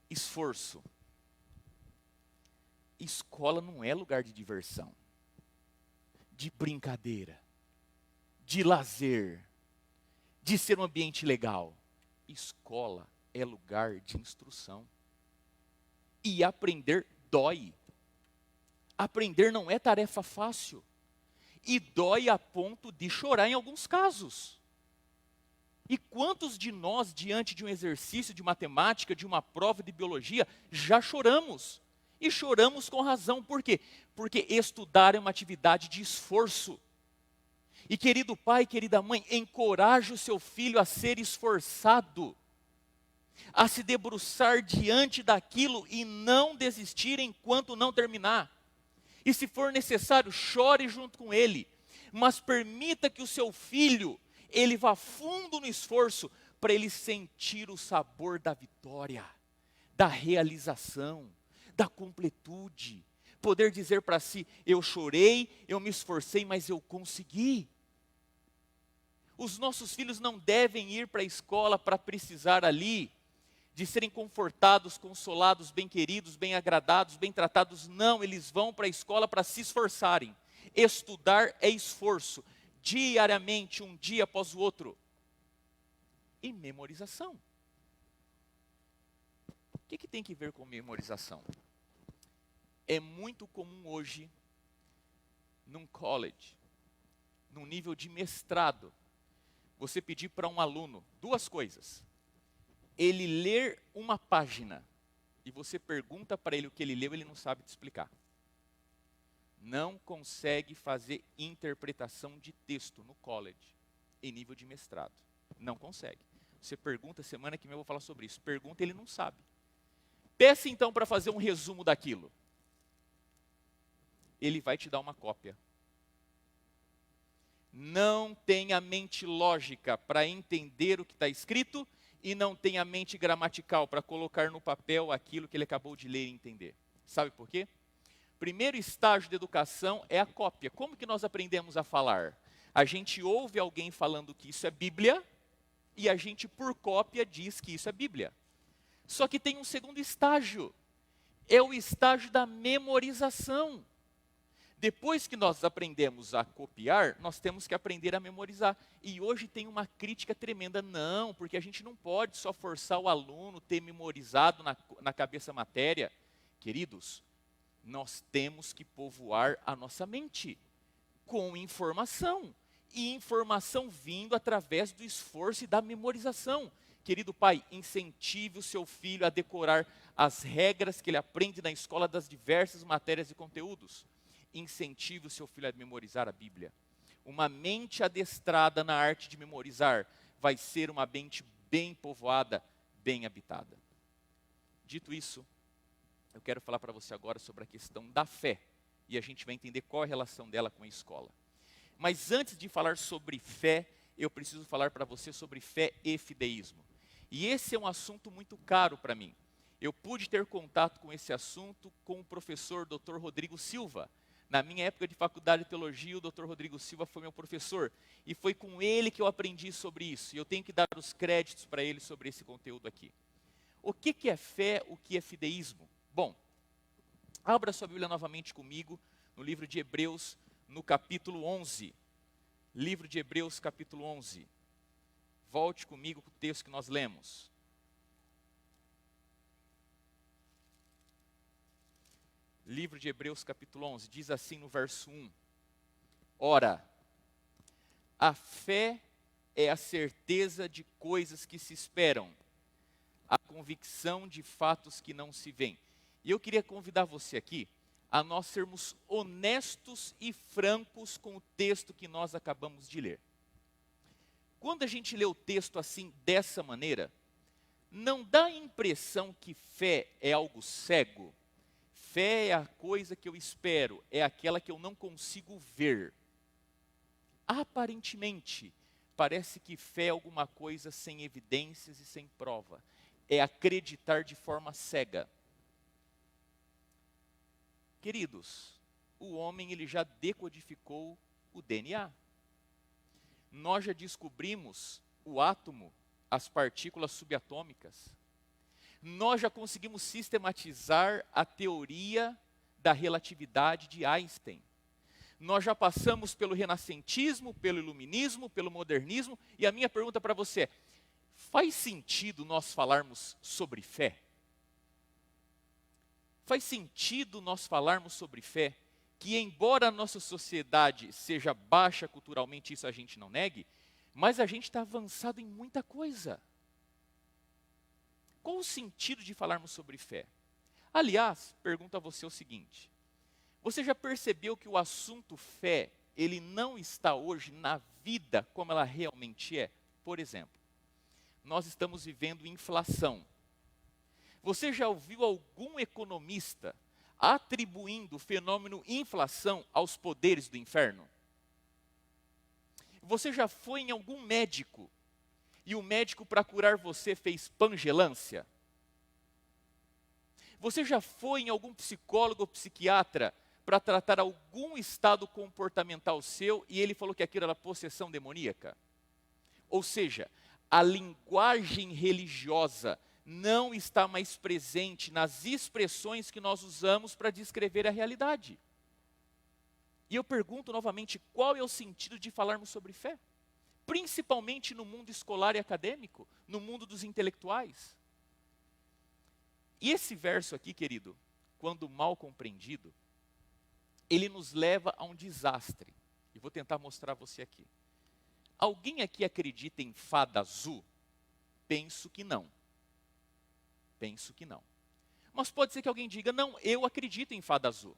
Esforço. Escola não é lugar de diversão, de brincadeira, de lazer, de ser um ambiente legal. Escola é lugar de instrução. E aprender dói. Aprender não é tarefa fácil. E dói a ponto de chorar em alguns casos. E quantos de nós, diante de um exercício de matemática, de uma prova de biologia, já choramos? E choramos com razão. Por quê? Porque estudar é uma atividade de esforço. E querido pai, querida mãe, encoraje o seu filho a ser esforçado, a se debruçar diante daquilo e não desistir enquanto não terminar. E se for necessário, chore junto com ele, mas permita que o seu filho, ele vá fundo no esforço, para ele sentir o sabor da vitória, da realização, da completude. Poder dizer para si, eu chorei, eu me esforcei, mas eu consegui. Os nossos filhos não devem ir para a escola para precisar ali de serem confortados, consolados, bem queridos, bem agradados, bem tratados. Não, eles vão para a escola para se esforçarem. Estudar é esforço, diariamente, um dia após o outro. E memorização. O que tem que ver com memorização? É muito comum hoje, num college, num nível de mestrado, você pedir para um aluno duas coisas. Ele ler uma página e você pergunta para ele o que ele leu, ele não sabe te explicar. Não consegue fazer interpretação de texto no college, em nível de mestrado. Não consegue. Você pergunta, semana que vem eu vou falar sobre isso. Pergunta, ele não sabe. Peça então para fazer um resumo daquilo. Ele vai te dar uma cópia. Não tem a mente lógica para entender o que está escrito e não tem a mente gramatical para colocar no papel aquilo que ele acabou de ler e entender. Sabe por quê? Primeiro estágio da educação é a cópia. Como que nós aprendemos a falar? A gente ouve alguém falando que isso é Bíblia e a gente, por cópia, diz que isso é Bíblia. Só que tem um segundo estágio. É o estágio da memorização. Depois que nós aprendemos a copiar, nós temos que aprender a memorizar. E hoje tem uma crítica tremenda. Não, porque a gente não pode só forçar o aluno ter memorizado na cabeça a matéria. Queridos, nós temos que povoar a nossa mente com informação. E informação vindo através do esforço e da memorização. Querido pai, incentive o seu filho a decorar as regras que ele aprende na escola das diversas matérias e conteúdos. Incentive o seu filho a memorizar a Bíblia. Uma mente adestrada na arte de memorizar vai ser uma mente bem povoada, bem habitada. Dito isso, eu quero falar para você agora sobre a questão da fé. E a gente vai entender qual é a relação dela com a escola. Mas antes de falar sobre fé, eu preciso falar para você sobre fé e fideísmo. E esse é um assunto muito caro para mim. Eu pude ter contato com esse assunto com o professor Dr. Rodrigo Silva. Na minha época de faculdade de teologia, o Dr. Rodrigo Silva foi meu professor. E foi com ele que eu aprendi sobre isso. E eu tenho que dar os créditos para ele sobre esse conteúdo aqui. O que é fé, o que é fideísmo? Bom, abra sua Bíblia novamente comigo, no livro de Hebreus, no capítulo 11. Livro de Hebreus, capítulo 11. Volte comigo para o texto que nós lemos. Livro de Hebreus, capítulo 11, diz assim no verso 1. Ora, a fé é a certeza de coisas que se esperam, a convicção de fatos que não se veem. E eu queria convidar você aqui a nós sermos honestos e francos com o texto que nós acabamos de ler. Quando a gente lê o texto assim, dessa maneira, não dá a impressão que fé é algo cego? Fé é a coisa que eu espero, é aquela que eu não consigo ver. Aparentemente, parece que fé é alguma coisa sem evidências e sem prova. É acreditar de forma cega. Queridos, o homem ele já decodificou o DNA. Nós já descobrimos o átomo, as partículas subatômicas. Nós já conseguimos sistematizar a teoria da relatividade de Einstein. Nós já passamos pelo renascentismo, pelo iluminismo, pelo modernismo. E a minha pergunta para você é, faz sentido nós falarmos sobre fé? Faz sentido nós falarmos sobre fé, que embora a nossa sociedade seja baixa culturalmente, isso a gente não negue, mas a gente está avançado em muita coisa. Qual o sentido de falarmos sobre fé? Aliás, pergunto a você o seguinte, você já percebeu que o assunto fé, ele não está hoje na vida como ela realmente é? Por exemplo, nós estamos vivendo inflação. Você já ouviu algum economista atribuindo o fenômeno inflação aos poderes do inferno? Você já foi em algum médico e o médico para curar você fez pangelância? Você já foi em algum psicólogo ou psiquiatra para tratar algum estado comportamental seu e ele falou que aquilo era possessão demoníaca? Ou seja, a linguagem religiosa não está mais presente nas expressões que nós usamos para descrever a realidade. E eu pergunto novamente, qual é o sentido de falarmos sobre fé? Principalmente no mundo escolar e acadêmico, no mundo dos intelectuais. E esse verso aqui, querido, quando mal compreendido, ele nos leva a um desastre. E vou tentar mostrar a você aqui. Alguém aqui acredita em fada azul? Penso que não. Penso que não. Mas pode ser que alguém diga, não, eu acredito em fada azul.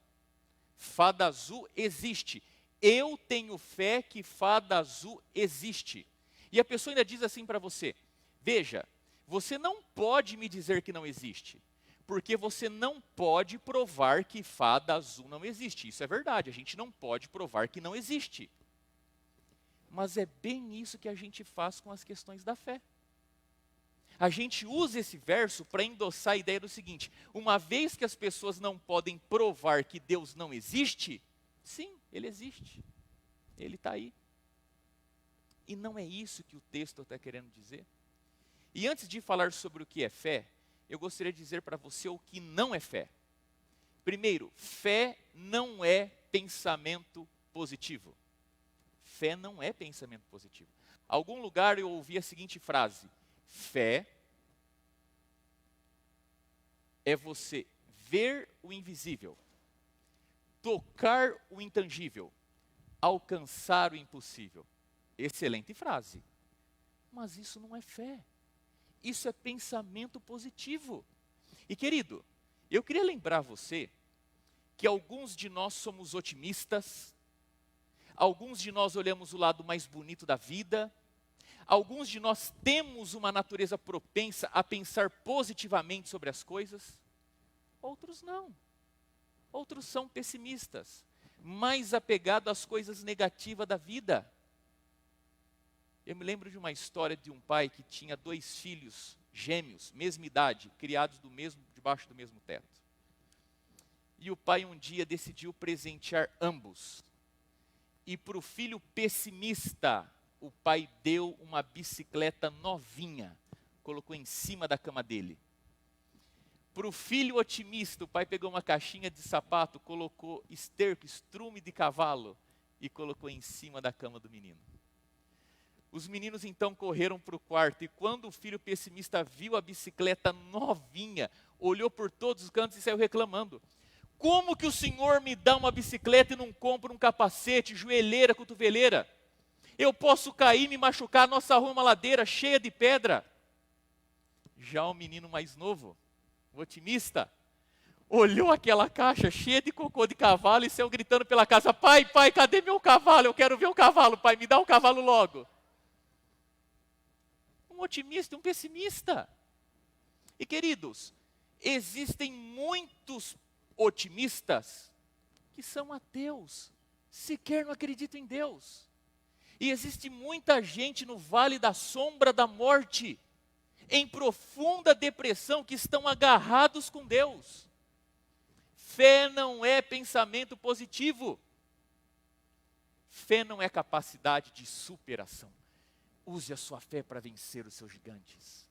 Fada azul existe. Eu tenho fé que fada azul existe. E a pessoa ainda diz assim para você, veja, você não pode me dizer que não existe, porque você não pode provar que fada azul não existe. Isso é verdade, a gente não pode provar que não existe. Mas é bem isso que a gente faz com as questões da fé. A gente usa esse verso para endossar a ideia do seguinte, uma vez que as pessoas não podem provar que Deus não existe, sim, Ele existe, Ele está aí. E não é isso que o texto está querendo dizer. E antes de falar sobre o que é fé, eu gostaria de dizer para você o que não é fé. Primeiro, fé não é pensamento positivo. Fé não é pensamento positivo. Algum lugar eu ouvi a seguinte frase, fé é você ver o invisível, tocar o intangível, alcançar o impossível. Excelente frase. Mas isso não é fé. Isso é pensamento positivo. E querido, eu queria lembrar você que alguns de nós somos otimistas, alguns de nós olhamos o lado mais bonito da vida, alguns de nós temos uma natureza propensa a pensar positivamente sobre as coisas, outros não. Outros são pessimistas, mais apegados às coisas negativas da vida. Eu me lembro de uma história de um pai que tinha 2 filhos gêmeos, mesma idade, criados debaixo do mesmo teto. E o pai um dia decidiu presentear ambos. E para o filho pessimista, o pai deu uma bicicleta novinha, colocou em cima da cama dele. Para o filho otimista, o pai pegou uma caixinha de sapato, colocou esterco, estrume de cavalo e colocou em cima da cama do menino. Os meninos então correram para o quarto e quando o filho pessimista viu a bicicleta novinha, olhou por todos os cantos e saiu reclamando. Como que o senhor me dá uma bicicleta e não compra um capacete, joelheira, cotoveleira? Eu posso cair e me machucar, nossa rua é uma ladeira cheia de pedra. Já o menino mais novo, o otimista, olhou aquela caixa cheia de cocô de cavalo e saiu gritando pela casa, pai, cadê meu cavalo? Eu quero ver o cavalo, pai, me dá o cavalo logo. Um otimista, um pessimista. E queridos, existem muitos otimistas que são ateus, sequer não acreditam em Deus. E existe muita gente no vale da sombra da morte, em profunda depressão, que estão agarrados com Deus. Fé não é pensamento positivo. Fé não é capacidade de superação. Use a sua fé para vencer os seus gigantes.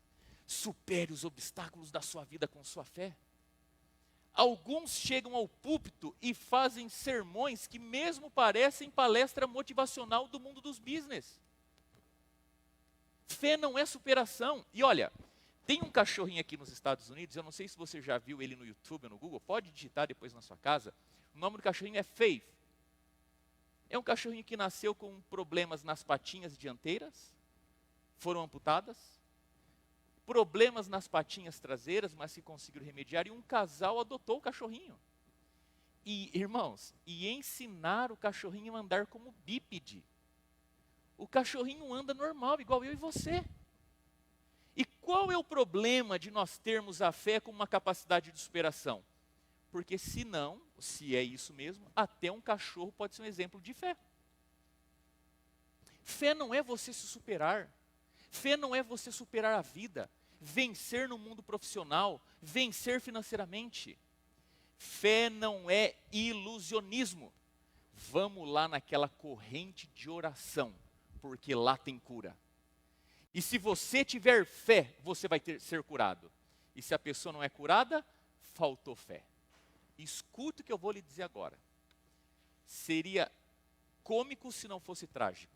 Supere os obstáculos da sua vida com sua fé. Alguns chegam ao púlpito e fazem sermões que mesmo parecem palestra motivacional do mundo dos business. Fé não é superação. E olha, tem um cachorrinho aqui nos Estados Unidos, eu não sei se você já viu ele no YouTube ou no Google, pode digitar depois na sua casa. O nome do cachorrinho é Faith. É um cachorrinho que nasceu com problemas nas patinhas dianteiras, foram amputadas, problemas nas patinhas traseiras, mas se conseguiram remediar, e um casal adotou o cachorrinho. E, irmãos, ensinaram o cachorrinho a andar como bípede. O cachorrinho anda normal, igual eu e você. E qual é o problema de nós termos a fé como uma capacidade de superação? Porque se não, se é isso mesmo, até um cachorro pode ser um exemplo de fé. Fé não é você se superar. Fé não é você superar a vida, vencer no mundo profissional, vencer financeiramente. Fé não é ilusionismo. Vamos lá naquela corrente de oração, porque lá tem cura. E se você tiver fé, você vai ser curado. E se a pessoa não é curada, faltou fé. Escuta o que eu vou lhe dizer agora. Seria cômico se não fosse trágico.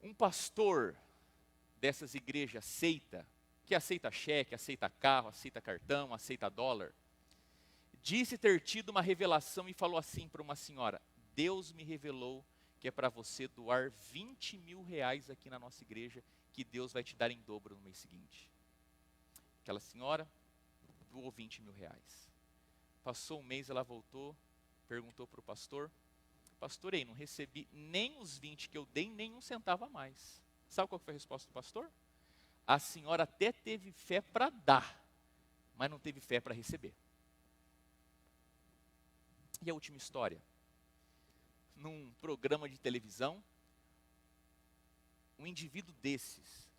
Um pastor dessas igrejas que aceita cheque, aceita carro, aceita cartão, aceita dólar, disse ter tido uma revelação e falou assim para uma senhora: Deus me revelou que é para você doar 20 mil reais aqui na nossa igreja, que Deus vai te dar em dobro no mês seguinte. Aquela senhora doou 20 mil reais. Passou um mês, ela voltou, perguntou para o pastor: pastor, não recebi nem os 20 que eu dei, nem um centavo a mais. Sabe qual foi a resposta do pastor? A senhora até teve fé para dar, mas não teve fé para receber. E a última história. Num programa de televisão, um indivíduo desses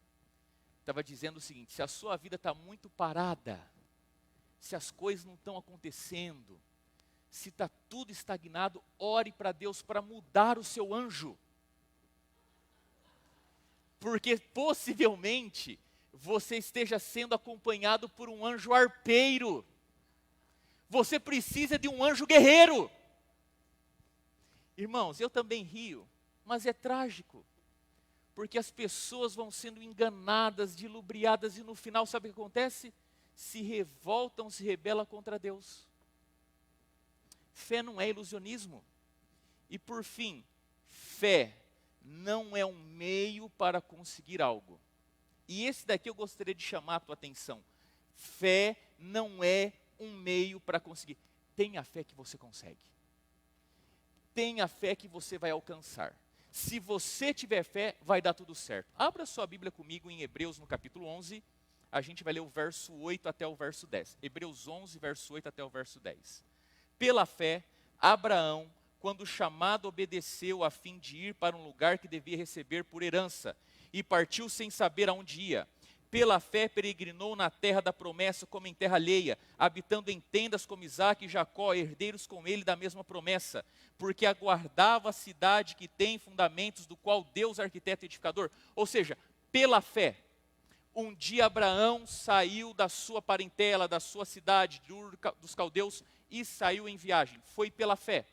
estava dizendo o seguinte: se a sua vida está muito parada, se as coisas não estão acontecendo, se está tudo estagnado, ore para Deus para mudar o seu anjo. Porque possivelmente você esteja sendo acompanhado por um anjo arpeiro. Você precisa de um anjo guerreiro. Irmãos, eu também rio, mas é trágico. Porque as pessoas vão sendo enganadas, dilubriadas, e no final, sabe o que acontece? Se revoltam, se rebelam contra Deus. Fé não é ilusionismo. E por fim, fé não é um meio para conseguir algo. E esse daqui eu gostaria de chamar a tua atenção. Fé não é um meio para conseguir. Tenha fé que você consegue. Tenha fé que você vai alcançar. Se você tiver fé, vai dar tudo certo. Abra sua Bíblia comigo em Hebreus no capítulo 11. A gente vai ler o verso 8 até o verso 10. Hebreus 11, verso 8 até o verso 10. Pela fé, Abraão, quando chamado, obedeceu a fim de ir para um lugar que devia receber por herança, e partiu sem saber aonde ia. Pela fé peregrinou na terra da promessa como em terra alheia, habitando em tendas como Isaque e Jacó, herdeiros com ele da mesma promessa, porque aguardava a cidade que tem fundamentos, do qual Deus é arquiteto e edificador. Ou seja, pela fé, um dia Abraão saiu da sua parentela, da sua cidade, de Ur dos Caldeus, e saiu em viagem. Foi pela fé.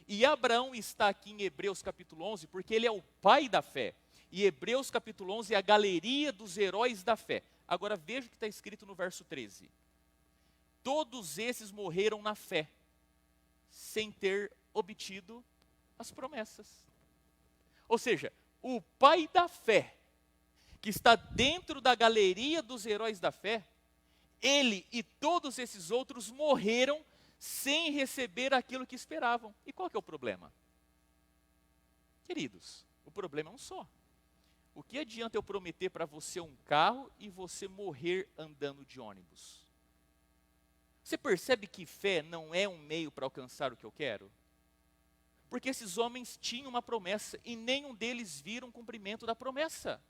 E Abraão está aqui em Hebreus capítulo 11, porque ele é o pai da fé. E Hebreus capítulo 11 é a galeria dos heróis da fé. Agora veja o que está escrito no verso 13. Todos esses morreram na fé, sem ter obtido as promessas. Ou seja, o pai da fé, que está dentro da galeria dos heróis da fé, ele e todos esses outros morreram sem receber aquilo que esperavam. E qual que é o problema? Queridos, o problema é um só. O que adianta eu prometer para você um carro e você morrer andando de ônibus? Você percebe que fé não é um meio para alcançar o que eu quero? Porque esses homens tinham uma promessa e nenhum deles viram o cumprimento da promessa.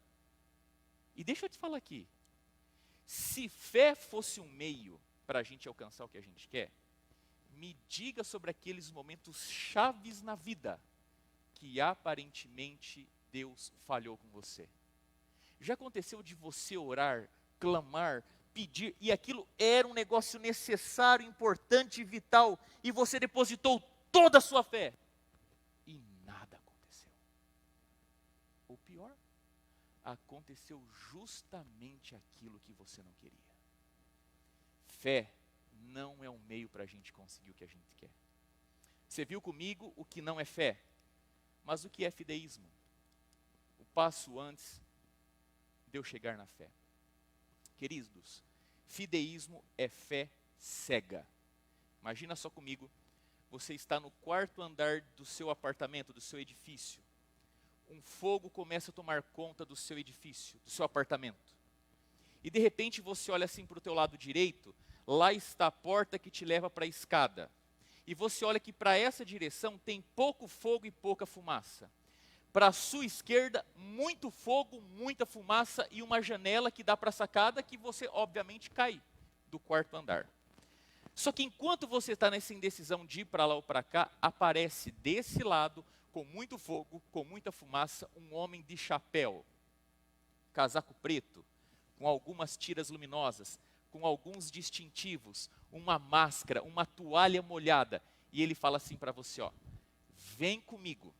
E deixa eu te falar aqui, se fé fosse um meio para a gente alcançar o que a gente quer, me diga sobre aqueles momentos chaves na vida que aparentemente Deus falhou com você. Já aconteceu de você orar, clamar, pedir, e aquilo era um negócio necessário, importante e vital, e você depositou toda a sua fé, e nada aconteceu. Ou pior, aconteceu justamente aquilo que você não queria. Fé não é um meio para a gente conseguir o que a gente quer. Você viu comigo o que não é fé, mas o que é fideísmo? O passo antes de eu chegar na fé. Queridos, fideísmo é fé cega. Imagina só comigo, você está no quarto andar do seu apartamento, do seu edifício. Um fogo começa a tomar conta do seu edifício, do seu apartamento. E de repente você olha assim para o teu lado direito, lá está a porta que te leva para a escada. E você olha que para essa direção tem pouco fogo e pouca fumaça. Para a sua esquerda, muito fogo, muita fumaça e uma janela que dá para a sacada que você obviamente cai do quarto andar. Só que enquanto você está nessa indecisão de ir para lá ou para cá, aparece desse lado, com muito fogo, com muita fumaça, um homem de chapéu. casaco preto, com algumas tiras luminosas, com alguns distintivos, uma máscara, uma toalha molhada, e ele fala assim para você, ó, vem comigo,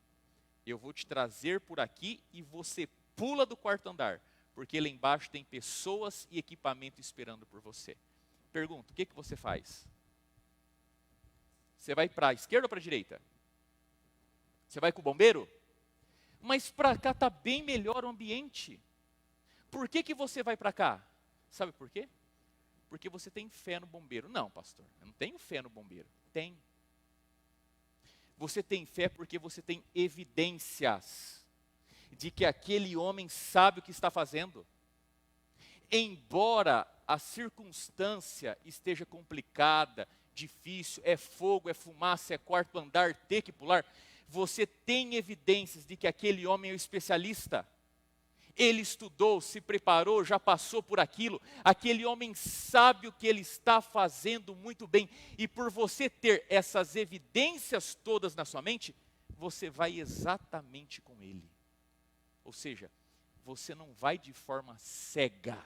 eu vou te trazer por aqui e você pula do quarto andar, porque lá embaixo tem pessoas e equipamento esperando por você. Pergunta, o que você faz? Você vai para a esquerda ou para a direita? Você vai com o bombeiro? Mas para cá está bem melhor o ambiente. Por que você vai para cá? Sabe por quê? Porque você tem fé no bombeiro. Não, pastor, eu não tenho fé no bombeiro. Tem. Você tem fé porque você tem evidências de que aquele homem sabe o que está fazendo. Embora a circunstância esteja complicada, difícil, é fogo, é fumaça, é quarto andar, ter que pular, você tem evidências de que aquele homem é o especialista. Ele estudou, se preparou, já passou por aquilo. Aquele homem sabe o que ele está fazendo muito bem. E por você ter essas evidências todas na sua mente, você vai exatamente com ele. Ou seja, você não vai de forma cega.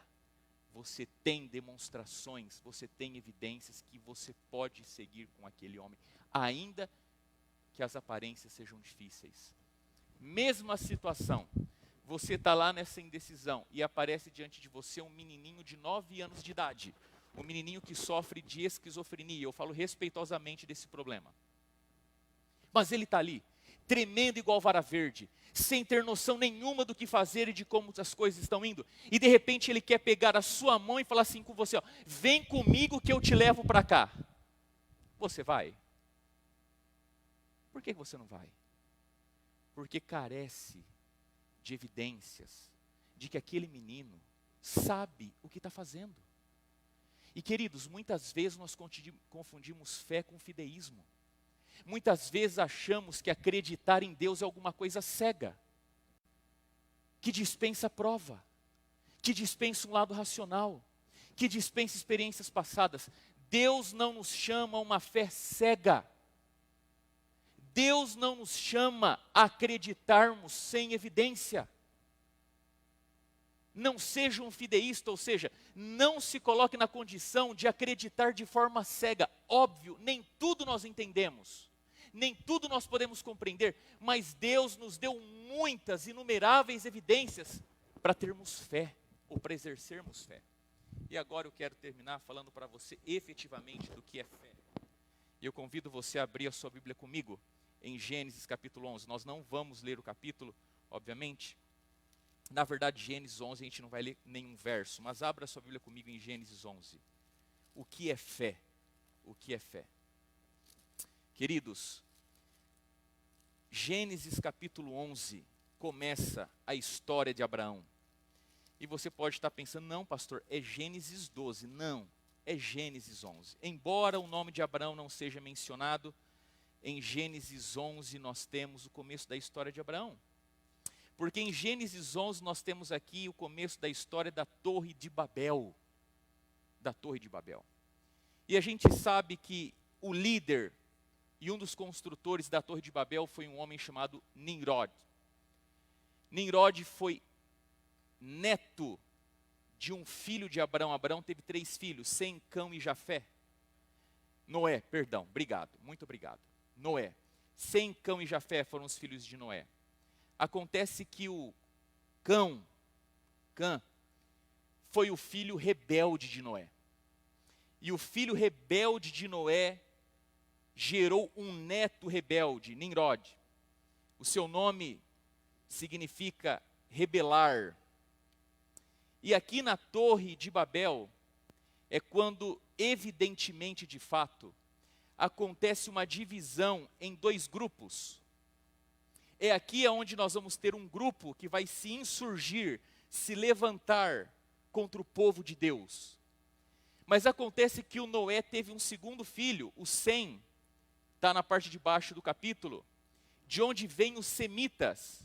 Você tem demonstrações, você tem evidências que você pode seguir com aquele homem, ainda que as aparências sejam difíceis. Mesma situação, você está lá nessa indecisão e aparece diante de você um menininho de 9 anos de idade, um menininho que sofre de esquizofrenia, eu falo respeitosamente desse problema. Mas ele está ali, tremendo igual vara verde, sem ter noção nenhuma do que fazer e de como as coisas estão indo. E de repente ele quer pegar a sua mão e falar assim com você, ó, vem comigo que eu te levo para cá. Você vai? Por que você não vai? Porque carece de evidências de que aquele menino sabe o que está fazendo. E queridos, muitas vezes nós confundimos fé com fideísmo. Muitas vezes achamos que acreditar em Deus é alguma coisa cega, que dispensa prova, que dispensa um lado racional, que dispensa experiências passadas. Deus não nos chama a uma fé cega. Deus não nos chama a acreditarmos sem evidência. Não seja um fideísta, ou seja, não se coloque na condição de acreditar de forma cega. Óbvio, nem tudo nós entendemos, nem tudo nós podemos compreender, mas Deus nos deu muitas, inumeráveis evidências para termos fé, ou para exercermos fé. E agora eu quero terminar falando para você efetivamente do que é fé. E eu convido você a abrir a sua Bíblia comigo, em Gênesis capítulo 11. Nós não vamos ler o capítulo, obviamente. Na verdade, Gênesis 11 a gente não vai ler nenhum verso, mas abra a sua Bíblia comigo em Gênesis 11. O que é fé? O que é fé? Queridos, Gênesis capítulo 11 começa a história de Abraão. E você pode estar pensando, não pastor, é Gênesis 12. Não, é Gênesis 11. Embora o nome de Abraão não seja mencionado, em Gênesis 11 nós temos o começo da história de Abraão. Porque em Gênesis 11 nós temos aqui o começo da história da Torre de Babel. Da Torre de Babel. E a gente sabe que o líder e um dos construtores da Torre de Babel foi um homem chamado Nimrod. Nimrod foi neto de um filho de Abraão. Abraão teve 3 filhos, Sem, Cão e Jafé. Noé, perdão, obrigado, muito obrigado. Noé. Sem, Cão e Jafé foram os filhos de Noé. Acontece que o Cã, foi o filho rebelde de Noé. E o filho rebelde de Noé gerou um neto rebelde, Nimrod. O seu nome significa rebelar. E aqui na Torre de Babel, é quando, evidentemente, de fato, acontece uma divisão em 2 grupos. É aqui onde nós vamos ter um grupo que vai se insurgir, se levantar contra o povo de Deus. Mas acontece que o Noé teve um segundo filho, o Sem, está na parte de baixo do capítulo, de onde vêm os semitas.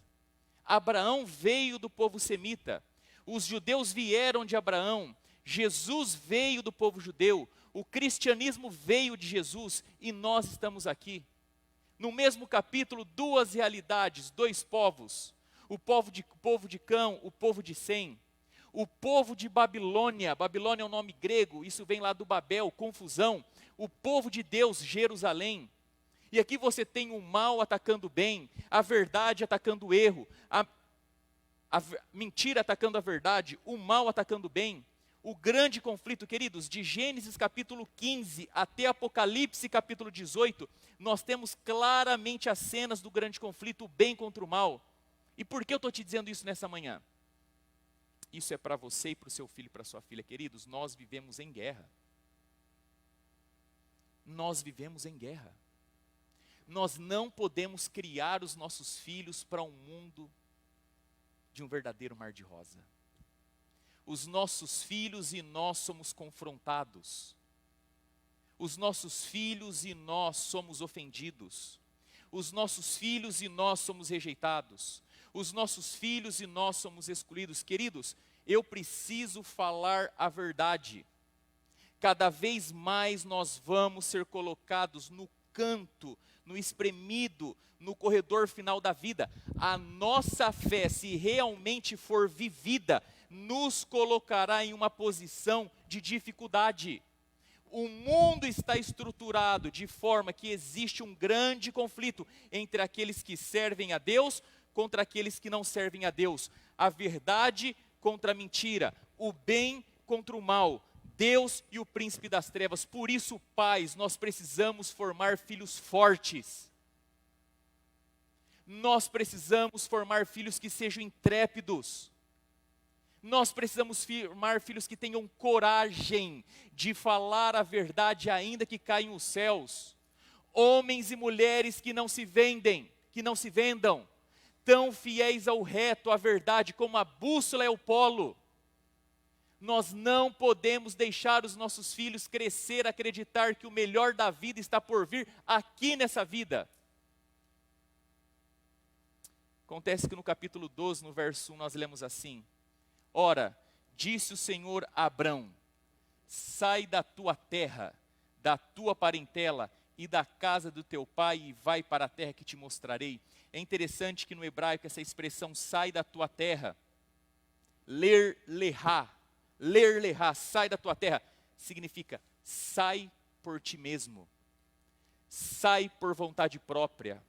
Abraão veio do povo semita, os judeus vieram de Abraão, Jesus veio do povo judeu, o cristianismo veio de Jesus e nós estamos aqui. No mesmo capítulo, 2 realidades, 2 povos. O povo de Cã, o povo de Sem. O povo de Babilônia, Babilônia é um nome grego, isso vem lá do Babel, confusão. O povo de Deus, Jerusalém. E aqui você tem o mal atacando o bem, a verdade atacando o erro, a mentira atacando a verdade, o mal atacando o bem. O grande conflito, queridos, de Gênesis capítulo 15 até Apocalipse capítulo 18, nós temos claramente as cenas do grande conflito, o bem contra o mal. E por que eu estou te dizendo isso nessa manhã? Isso é para você e para o seu filho e para a sua filha, queridos, nós vivemos em guerra. Nós vivemos em guerra. Nós não podemos criar os nossos filhos para um mundo de um verdadeiro mar de rosa. Os nossos filhos e nós somos confrontados. Os nossos filhos e nós somos ofendidos. Os nossos filhos e nós somos rejeitados. Os nossos filhos e nós somos excluídos. Queridos, eu preciso falar a verdade. Cada vez mais nós vamos ser colocados no canto, no espremido, no corredor final da vida. A nossa fé, se realmente for vivida, nos colocará em uma posição de dificuldade. O mundo está estruturado de forma que existe um grande conflito entre aqueles que servem a Deus contra aqueles que não servem a Deus. A verdade contra a mentira, o bem contra o mal, Deus e o príncipe das trevas. Por isso, pais, nós precisamos formar filhos fortes. Nós precisamos formar filhos que sejam intrépidos. Nós precisamos formar filhos que tenham coragem de falar a verdade ainda que caiam os céus. Homens e mulheres que não se vendam, tão fiéis ao reto, à verdade, como a bússola é o polo. Nós não podemos deixar os nossos filhos crescer, acreditar que o melhor da vida está por vir aqui nessa vida. Acontece que no capítulo 12, no verso 1, nós lemos assim: Ora, disse o Senhor a Abrão, sai da tua terra, da tua parentela e da casa do teu pai e vai para a terra que te mostrarei. É interessante que no hebraico essa expressão sai da tua terra, ler-lehá, sai da tua terra, significa sai por ti mesmo, sai por vontade própria,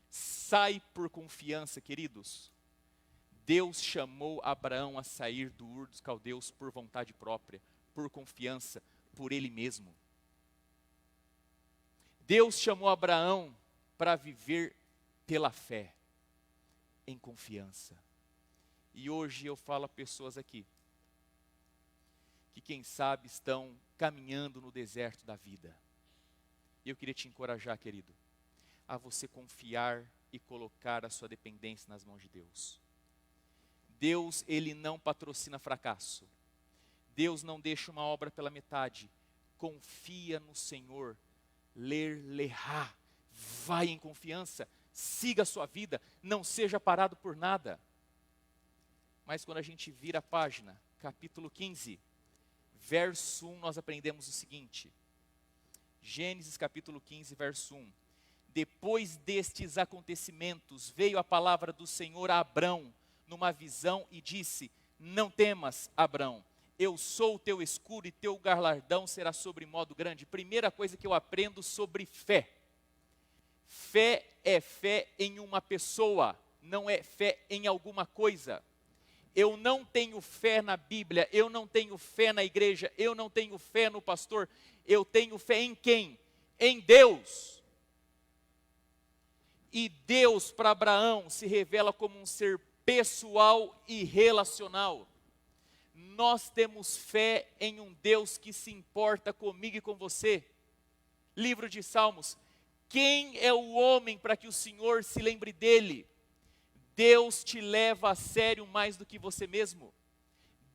sai por confiança, queridos. Deus chamou Abraão a sair do Ur dos Caldeus por vontade própria, por confiança, por ele mesmo. Deus chamou Abraão para viver pela fé, em confiança. E hoje eu falo a pessoas aqui, que quem sabe estão caminhando no deserto da vida. E eu queria te encorajar, querido, a você confiar e colocar a sua dependência nas mãos de Deus. Deus, Ele não patrocina fracasso. Deus não deixa uma obra pela metade. Confia no Senhor. Ler-lehá. Vai em confiança. Siga a sua vida. Não seja parado por nada. Mas quando a gente vira a página, capítulo 15, verso 1, nós aprendemos o seguinte. Gênesis capítulo 15, verso 1. Depois destes acontecimentos, veio a palavra do Senhor a Abrão, numa visão, e disse: não temas, Abrão, eu sou o teu escudo e teu galardão será sobre modo grande. Primeira coisa que eu aprendo sobre fé. Fé é fé em uma pessoa, não é fé em alguma coisa. Eu não tenho fé na Bíblia, eu não tenho fé na igreja, eu não tenho fé no pastor, eu tenho fé em quem? Em Deus. E Deus para Abraão se revela como um ser pessoal e relacional. Nós temos fé em um Deus que se importa comigo e com você. Livro de Salmos. Quem é o homem para que o Senhor se lembre dele? Deus te leva a sério mais do que você mesmo.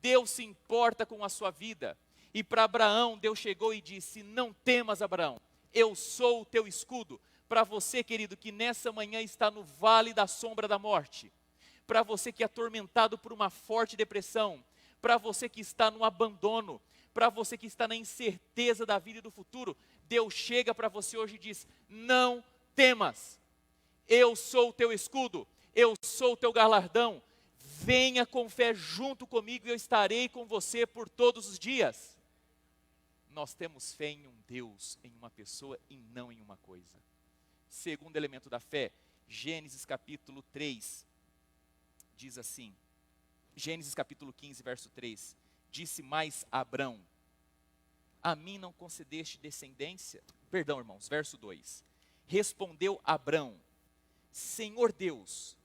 Deus se importa com a sua vida. E para Abraão, Deus chegou e disse: não temas, Abraão, eu sou o teu escudo. Para você, querido, que nessa manhã está no vale da sombra da morte, para você que é atormentado por uma forte depressão, para você que está no abandono, para você que está na incerteza da vida e do futuro, Deus chega para você hoje e diz: não temas, eu sou o teu escudo, eu sou o teu galardão, venha com fé junto comigo e eu estarei com você por todos os dias. Nós temos fé em um Deus, em uma pessoa e não em uma coisa. Segundo elemento da fé, Gênesis capítulo 3, diz assim, Gênesis capítulo 15, verso 3, disse mais Abrão, a mim não concedeste descendência? Perdão, irmãos, verso 2, respondeu Abrão, Senhor Deus,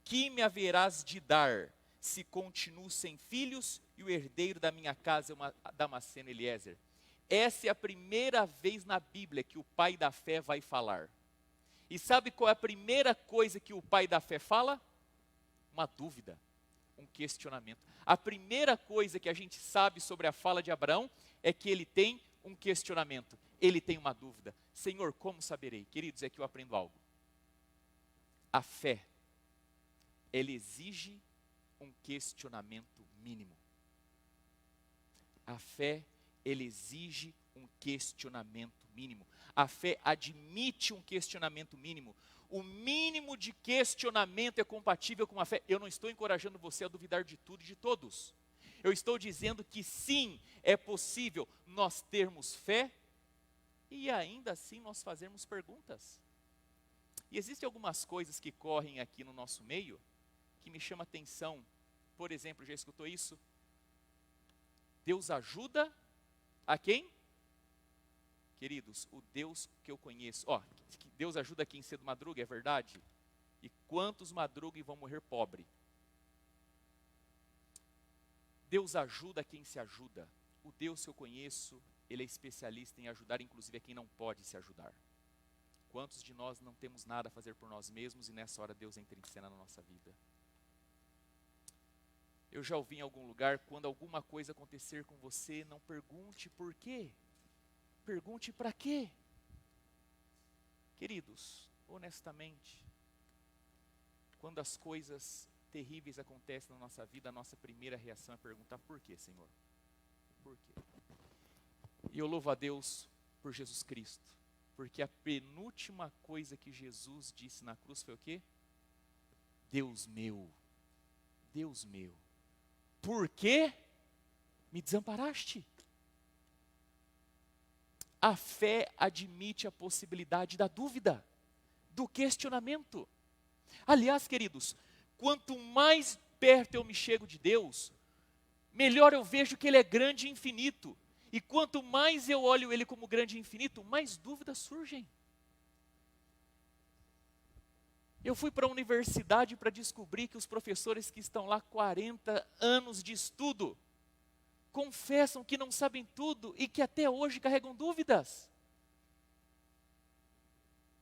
que me haverás de dar, se continuo sem filhos, e o herdeiro da minha casa é Damasceno Eliezer? Essa é a primeira vez na Bíblia que o pai da fé vai falar. E sabe qual é a primeira coisa que o pai da fé fala? Uma dúvida, um questionamento. A primeira coisa que a gente sabe sobre a fala de Abraão é que ele tem um questionamento, ele tem uma dúvida. Senhor, como saberei? Queridos, é que eu aprendo algo. A fé, ela exige um questionamento mínimo. A fé, ela exige um questionamento mínimo. A fé admite um questionamento mínimo. O mínimo de questionamento é compatível com a fé. Eu não estou encorajando você a duvidar de tudo e de todos. Eu estou dizendo que sim, é possível nós termos fé e ainda assim nós fazermos perguntas. E existem algumas coisas que correm aqui no nosso meio que me chamam a atenção. Por exemplo, já escutou isso? Deus ajuda a quem? Queridos, o Deus que eu conheço, Deus ajuda quem cedo madruga, é verdade? E quantos madrugam e vão morrer pobre? Deus ajuda quem se ajuda. O Deus que eu conheço, Ele é especialista em ajudar, inclusive a quem não pode se ajudar. Quantos de nós não temos nada a fazer por nós mesmos e nessa hora Deus entra em cena na nossa vida? Eu já ouvi em algum lugar, quando alguma coisa acontecer com você, não pergunte por quê. Pergunte para quê. Queridos, honestamente, quando as coisas terríveis acontecem na nossa vida, a nossa primeira reação é perguntar por quê, Senhor? Por quê? E eu louvo a Deus por Jesus Cristo, porque a penúltima coisa que Jesus disse na cruz foi o quê? Deus meu, por que me desamparaste? A fé admite a possibilidade da dúvida, do questionamento. Aliás, queridos, quanto mais perto eu me chego de Deus, melhor eu vejo que Ele é grande e infinito. E quanto mais eu olho Ele como grande e infinito, mais dúvidas surgem. Eu fui para a universidade para descobrir que os professores que estão lá 40 anos de estudo, confessam que não sabem tudo e que até hoje carregam dúvidas.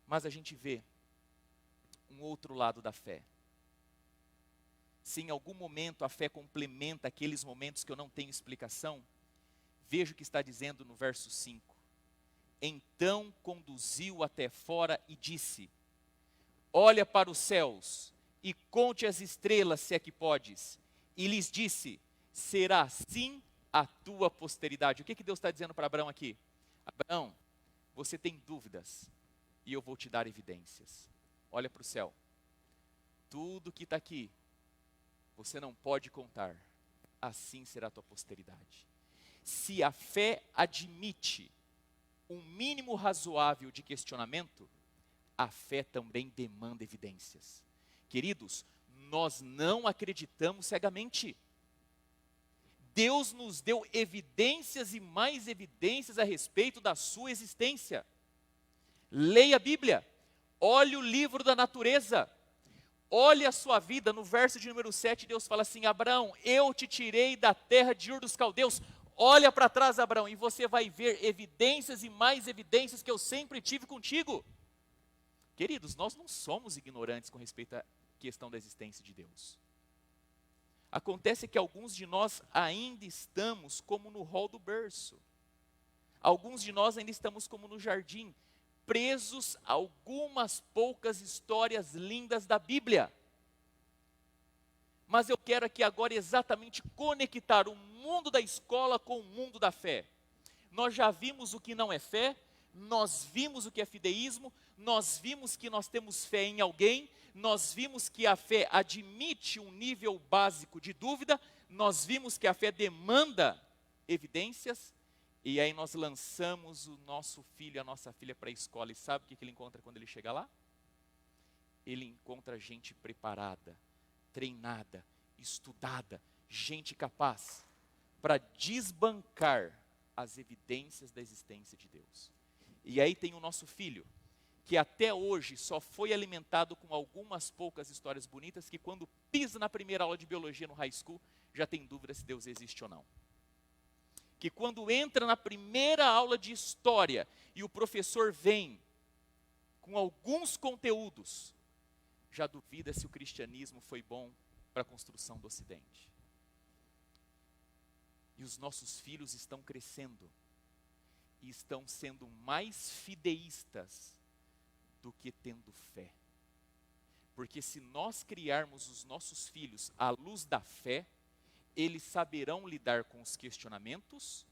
Mas a gente vê um outro lado da fé. Se em algum momento a fé complementa aqueles momentos que eu não tenho explicação, veja o que está dizendo no verso 5. Então conduziu até fora e disse, olha para os céus e conte as estrelas, se é que podes. E lhes disse, será assim a tua posteridade. O que Deus está dizendo para Abraão aqui? Abraão, você tem dúvidas e eu vou te dar evidências. Olha para o céu. Tudo que está aqui, você não pode contar. Assim será a tua posteridade. Se a fé admite um mínimo razoável de questionamento, a fé também demanda evidências. Queridos, nós não acreditamos cegamente. Deus nos deu evidências e mais evidências a respeito da sua existência. Leia a Bíblia, olhe o livro da natureza, olhe a sua vida. No verso de número 7, Deus fala assim, Abraão, eu te tirei da terra de Ur dos Caldeus. Olha para trás, Abraão, e você vai ver evidências e mais evidências que eu sempre tive contigo. Queridos, nós não somos ignorantes com respeito à questão da existência de Deus. Acontece que alguns de nós ainda estamos como no hall do berço. Alguns de nós ainda estamos como no jardim, presos a algumas poucas histórias lindas da Bíblia. Mas eu quero aqui agora exatamente conectar o mundo da escola com o mundo da fé. Nós já vimos o que não é fé, nós vimos o que é fideísmo, nós vimos que nós temos fé em alguém, nós vimos que a fé admite um nível básico de dúvida, nós vimos que a fé demanda evidências, e aí nós lançamos o nosso filho e a nossa filha para a escola, e sabe o que ele encontra quando ele chega lá? Ele encontra gente preparada, treinada, estudada, gente capaz para desbancar as evidências da existência de Deus. E aí tem o nosso filho, que até hoje só foi alimentado com algumas poucas histórias bonitas, que quando pisa na primeira aula de biologia no high school, já tem dúvida se Deus existe ou não. Que quando entra na primeira aula de história, e o professor vem com alguns conteúdos, já duvida se o cristianismo foi bom para a construção do Ocidente. E os nossos filhos estão crescendo, e estão sendo mais fideístas do que tendo fé. Porque se nós criarmos os nossos filhos à luz da fé, eles saberão lidar com os questionamentos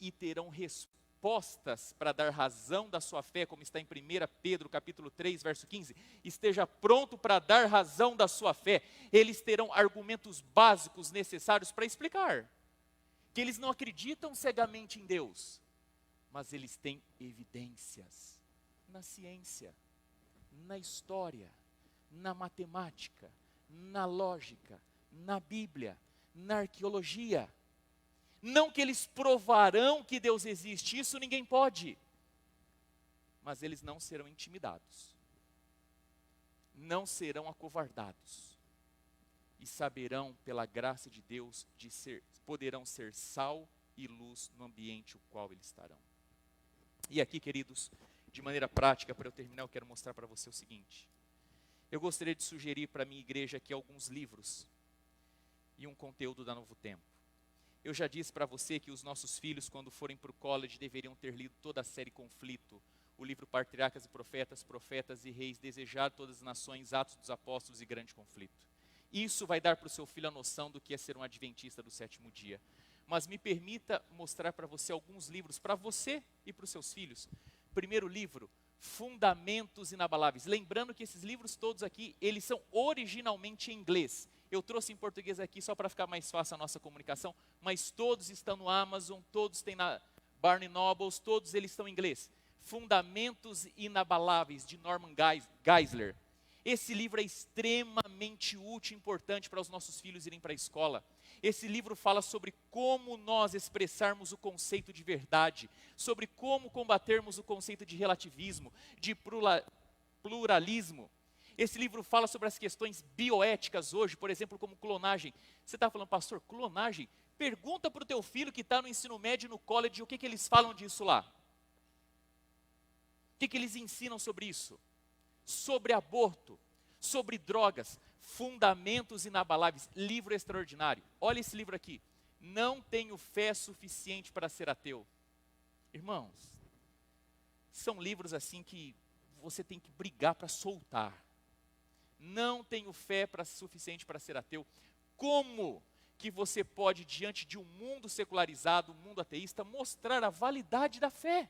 e terão respostas para dar razão da sua fé, como está em 1 Pedro capítulo 3, verso 15. Esteja pronto para dar razão da sua fé. Eles terão argumentos básicos necessários para explicar que eles não acreditam cegamente em Deus, mas eles têm evidências na ciência, na história, na matemática, na lógica, na Bíblia, na arqueologia. Não que eles provarão que Deus existe, isso ninguém pode. Mas eles não serão intimidados, não serão acovardados, e saberão, pela graça de Deus, poderão ser sal e luz no ambiente o qual eles estarão. E aqui, queridos, de maneira prática, para eu terminar, eu quero mostrar para você o seguinte. Eu gostaria de sugerir para a minha igreja aqui alguns livros e um conteúdo da Novo Tempo. Eu já disse para você que os nossos filhos, quando forem para o college, deveriam ter lido toda a série Conflito, o livro Patriarcas e Profetas, Profetas e Reis, Desejar Todas as Nações, Atos dos Apóstolos e Grande Conflito. Isso vai dar para o seu filho a noção do que é ser um adventista do sétimo dia. Mas me permita mostrar para você alguns livros, para você e para os seus filhos. Primeiro livro, Fundamentos Inabaláveis. Lembrando que esses livros todos aqui, eles são originalmente em inglês. Eu trouxe em português aqui só para ficar mais fácil a nossa comunicação, mas todos estão no Amazon, todos têm na Barnes Nobles, todos eles estão em inglês. Fundamentos Inabaláveis, de Norman Geisler. Esse livro é extremamente útil e importante para os nossos filhos irem para a escola. Esse livro fala sobre como nós expressarmos o conceito de verdade, sobre como combatermos o conceito de relativismo, de pluralismo. Esse livro fala sobre as questões bioéticas hoje, por exemplo, como clonagem. Você está falando, pastor, clonagem? Pergunta para o teu filho que está no ensino médio, no college, o que eles falam disso lá. O que eles ensinam sobre isso? Sobre aborto, sobre drogas, Fundamentos Inabaláveis, livro extraordinário. Olha esse livro aqui. Não tenho fé suficiente para ser ateu. Irmãos, são livros assim que você tem que brigar para soltar. Não tenho fé suficiente para ser ateu. Como que você pode, diante de um mundo secularizado, um mundo ateísta, mostrar a validade da fé?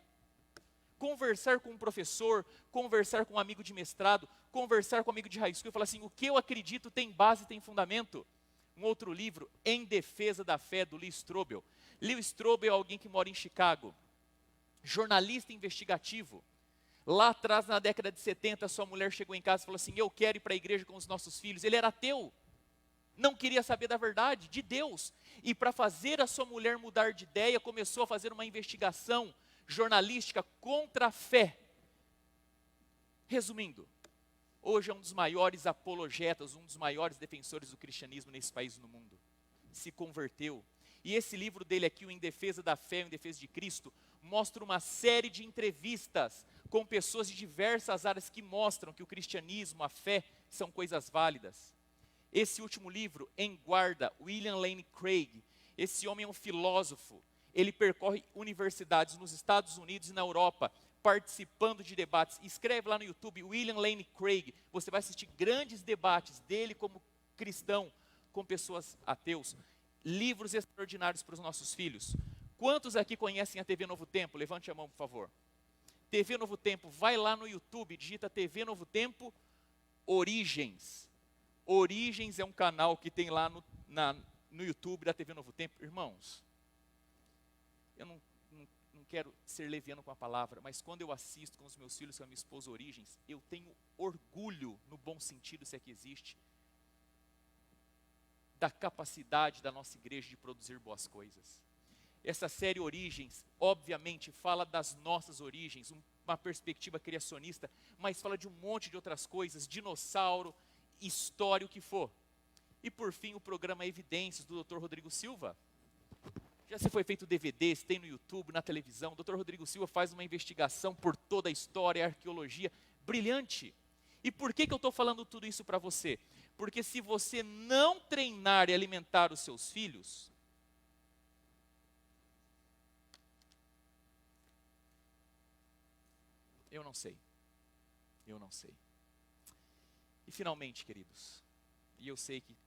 Conversar com um professor, conversar com um amigo de mestrado, conversar com um amigo de high school e falar assim, o que eu acredito tem base, tem fundamento. Um outro livro, Em Defesa da Fé, do Lee Strobel. Lee Strobel é alguém que mora em Chicago, jornalista investigativo. Lá atrás, na década de 70, sua mulher chegou em casa e falou assim, eu quero ir para a igreja com os nossos filhos. Ele era ateu, não queria saber da verdade, de Deus. E para fazer a sua mulher mudar de ideia, começou a fazer uma investigação jornalística contra a fé. Resumindo, hoje é um dos maiores apologetas, um dos maiores defensores do cristianismo nesse país e no mundo. Se converteu. E esse livro dele aqui, o Em Defesa da Fé, Em Defesa de Cristo, mostra uma série de entrevistas com pessoas de diversas áreas que mostram que o cristianismo, a fé, são coisas válidas. Esse último livro, Em Guarda, William Lane Craig, esse homem é um filósofo. Ele percorre universidades nos Estados Unidos e na Europa, participando de debates. Escreve lá no YouTube, William Lane Craig. Você vai assistir grandes debates dele como cristão, com pessoas ateus. Livros extraordinários para os nossos filhos. Quantos aqui conhecem a TV Novo Tempo? Levante a mão, por favor. TV Novo Tempo, vai lá no YouTube, digita TV Novo Tempo, Origens. Origens é um canal que tem lá no YouTube da TV Novo Tempo. Irmãos, eu não quero ser leviano com a palavra, mas quando eu assisto com os meus filhos, com a minha esposa, Origens, eu tenho orgulho, no bom sentido, se é que existe, da capacidade da nossa igreja de produzir boas coisas. Essa série Origens, obviamente, fala das nossas origens, uma perspectiva criacionista, mas fala de um monte de outras coisas, dinossauro, história, o que for. E por fim, o programa Evidências, do Dr. Rodrigo Silva. Já se foi feito DVDs, tem no YouTube, na televisão. O Dr. Rodrigo Silva faz uma investigação por toda a história, a arqueologia, brilhante. E por que eu estou falando tudo isso para você? Porque se você não treinar e alimentar os seus filhos, eu não sei. E finalmente, queridos, e eu sei que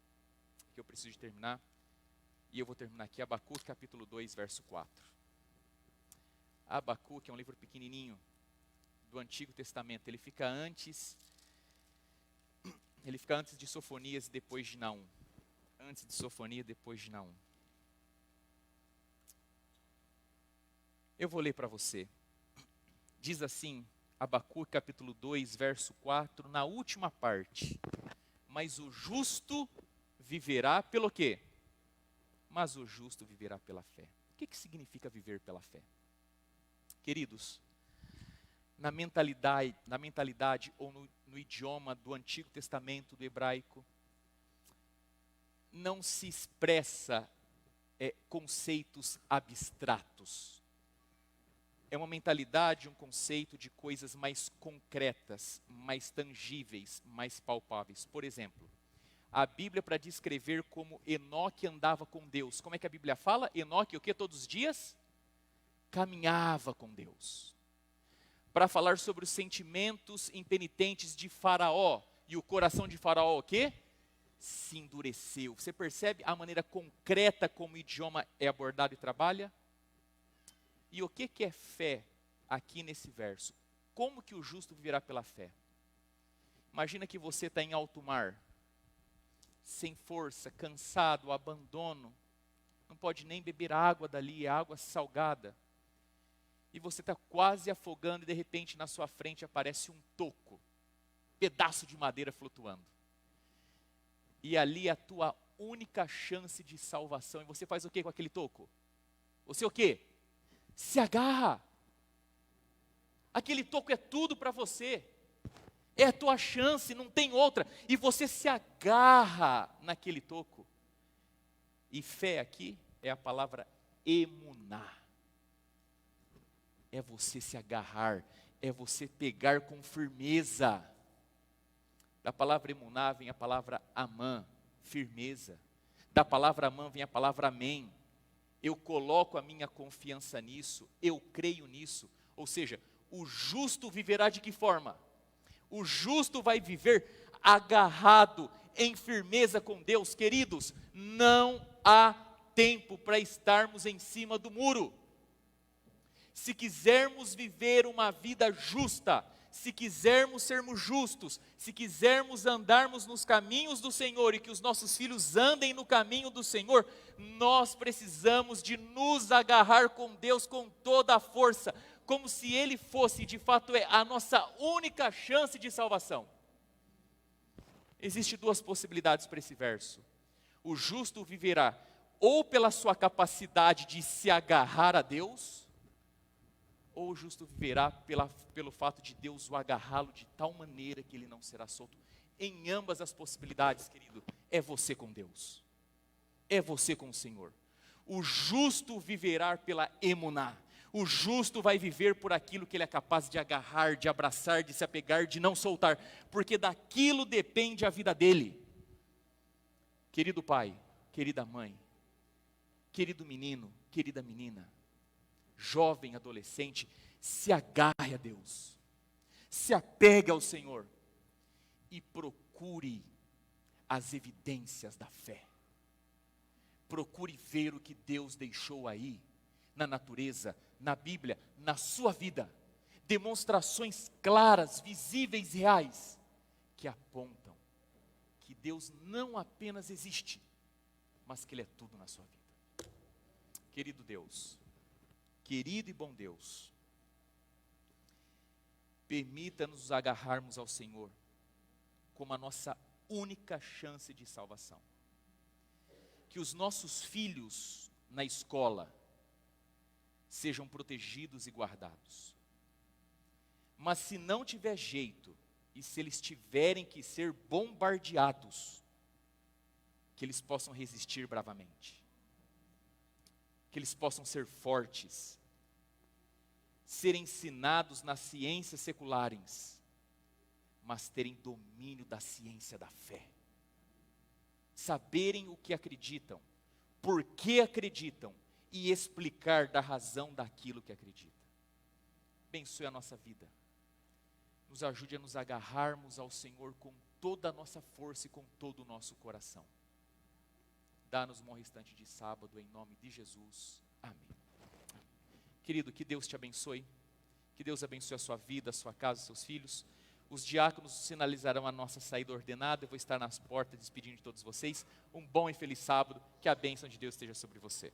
eu preciso de terminar, e eu vou terminar aqui, Abacuque capítulo 2, verso 4. Abacuque é um livro pequenininho do Antigo Testamento, ele fica antes de Sofonias e depois de Naum. Antes de Sofonia, depois de Naum. Eu vou ler para você. Diz assim, Abacuque capítulo 2, verso 4, na última parte. Mas o justo viverá pelo quê? Mas o justo viverá pela fé. O que significa viver pela fé? Queridos, na mentalidade ou no idioma do Antigo Testamento, do hebraico, não se expressa conceitos abstratos. É uma mentalidade, um conceito de coisas mais concretas, mais tangíveis, mais palpáveis. Por exemplo, a Bíblia, para descrever como Enoque andava com Deus, como é que a Bíblia fala? Enoque o que todos os dias? Caminhava com Deus. Para falar sobre os sentimentos impenitentes de Faraó, e o coração de Faraó o quê? Se endureceu. Você percebe a maneira concreta como o idioma é abordado e trabalha? E o que é fé aqui nesse verso? Como que o justo viverá pela fé? Imagina que você está em alto mar, sem força, cansado, abandono, não pode nem beber água dali, é água salgada. E você está quase afogando e de repente na sua frente aparece um toco, pedaço de madeira flutuando. E ali é a tua única chance de salvação. E você faz o que com aquele toco? Você o quê? Se agarra. Aquele toco é tudo para você. É a tua chance, não tem outra. E você se agarra naquele toco. E fé aqui é a palavra emuná. É você se agarrar, é você pegar com firmeza. Da palavra emuná vem a palavra amã, firmeza. Da palavra amã vem a palavra amém. Eu coloco a minha confiança nisso, eu creio nisso. Ou seja, o justo viverá de que forma? O justo vai viver agarrado, em firmeza com Deus. Queridos, não há tempo para estarmos em cima do muro. Se quisermos viver uma vida justa, se quisermos sermos justos, se quisermos andarmos nos caminhos do Senhor e que os nossos filhos andem no caminho do Senhor, nós precisamos de nos agarrar com Deus com toda a força, como se Ele fosse, de fato, a nossa única chance de salvação. Existem duas possibilidades para esse verso. O justo viverá ou pela sua capacidade de se agarrar a Deus, ou o justo viverá pelo fato de Deus o agarrá-lo de tal maneira que ele não será solto. Em ambas as possibilidades, querido, é você com Deus. É você com o Senhor. O justo viverá pela emuná. O justo vai viver por aquilo que ele é capaz de agarrar, de abraçar, de se apegar, de não soltar. Porque daquilo depende a vida dele. Querido pai, querida mãe, querido menino, querida menina, jovem, adolescente, se agarre a Deus, se apegue ao Senhor e procure as evidências da fé. Procure ver o que Deus deixou aí, na natureza, na Bíblia, na sua vida. Demonstrações claras, visíveis e reais, que que apontam que Deus não apenas existe, mas que Ele é tudo na sua vida. Querido Deus, querido e bom Deus, permita-nos agarrarmos ao Senhor como a nossa única chance de salvação. Que os nossos filhos na escola sejam protegidos e guardados. Mas se não tiver jeito, e se eles tiverem que ser bombardeados, que eles possam resistir bravamente. Que eles possam ser fortes, ser ensinados nas ciências seculares, mas terem domínio da ciência da fé. Saberem o que acreditam, por que acreditam e explicar da razão daquilo que acredita. Abençoe a nossa vida. Nos ajude a nos agarrarmos ao Senhor com toda a nossa força e com todo o nosso coração. Dá-nos um bom restante de sábado, em nome de Jesus. Amém. Querido, que Deus te abençoe. Que Deus abençoe a sua vida, a sua casa, os seus filhos. Os diáconos sinalizarão a nossa saída ordenada. Eu vou estar nas portas despedindo de todos vocês. Um bom e feliz sábado. Que a bênção de Deus esteja sobre você.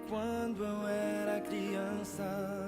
quando eu era criança.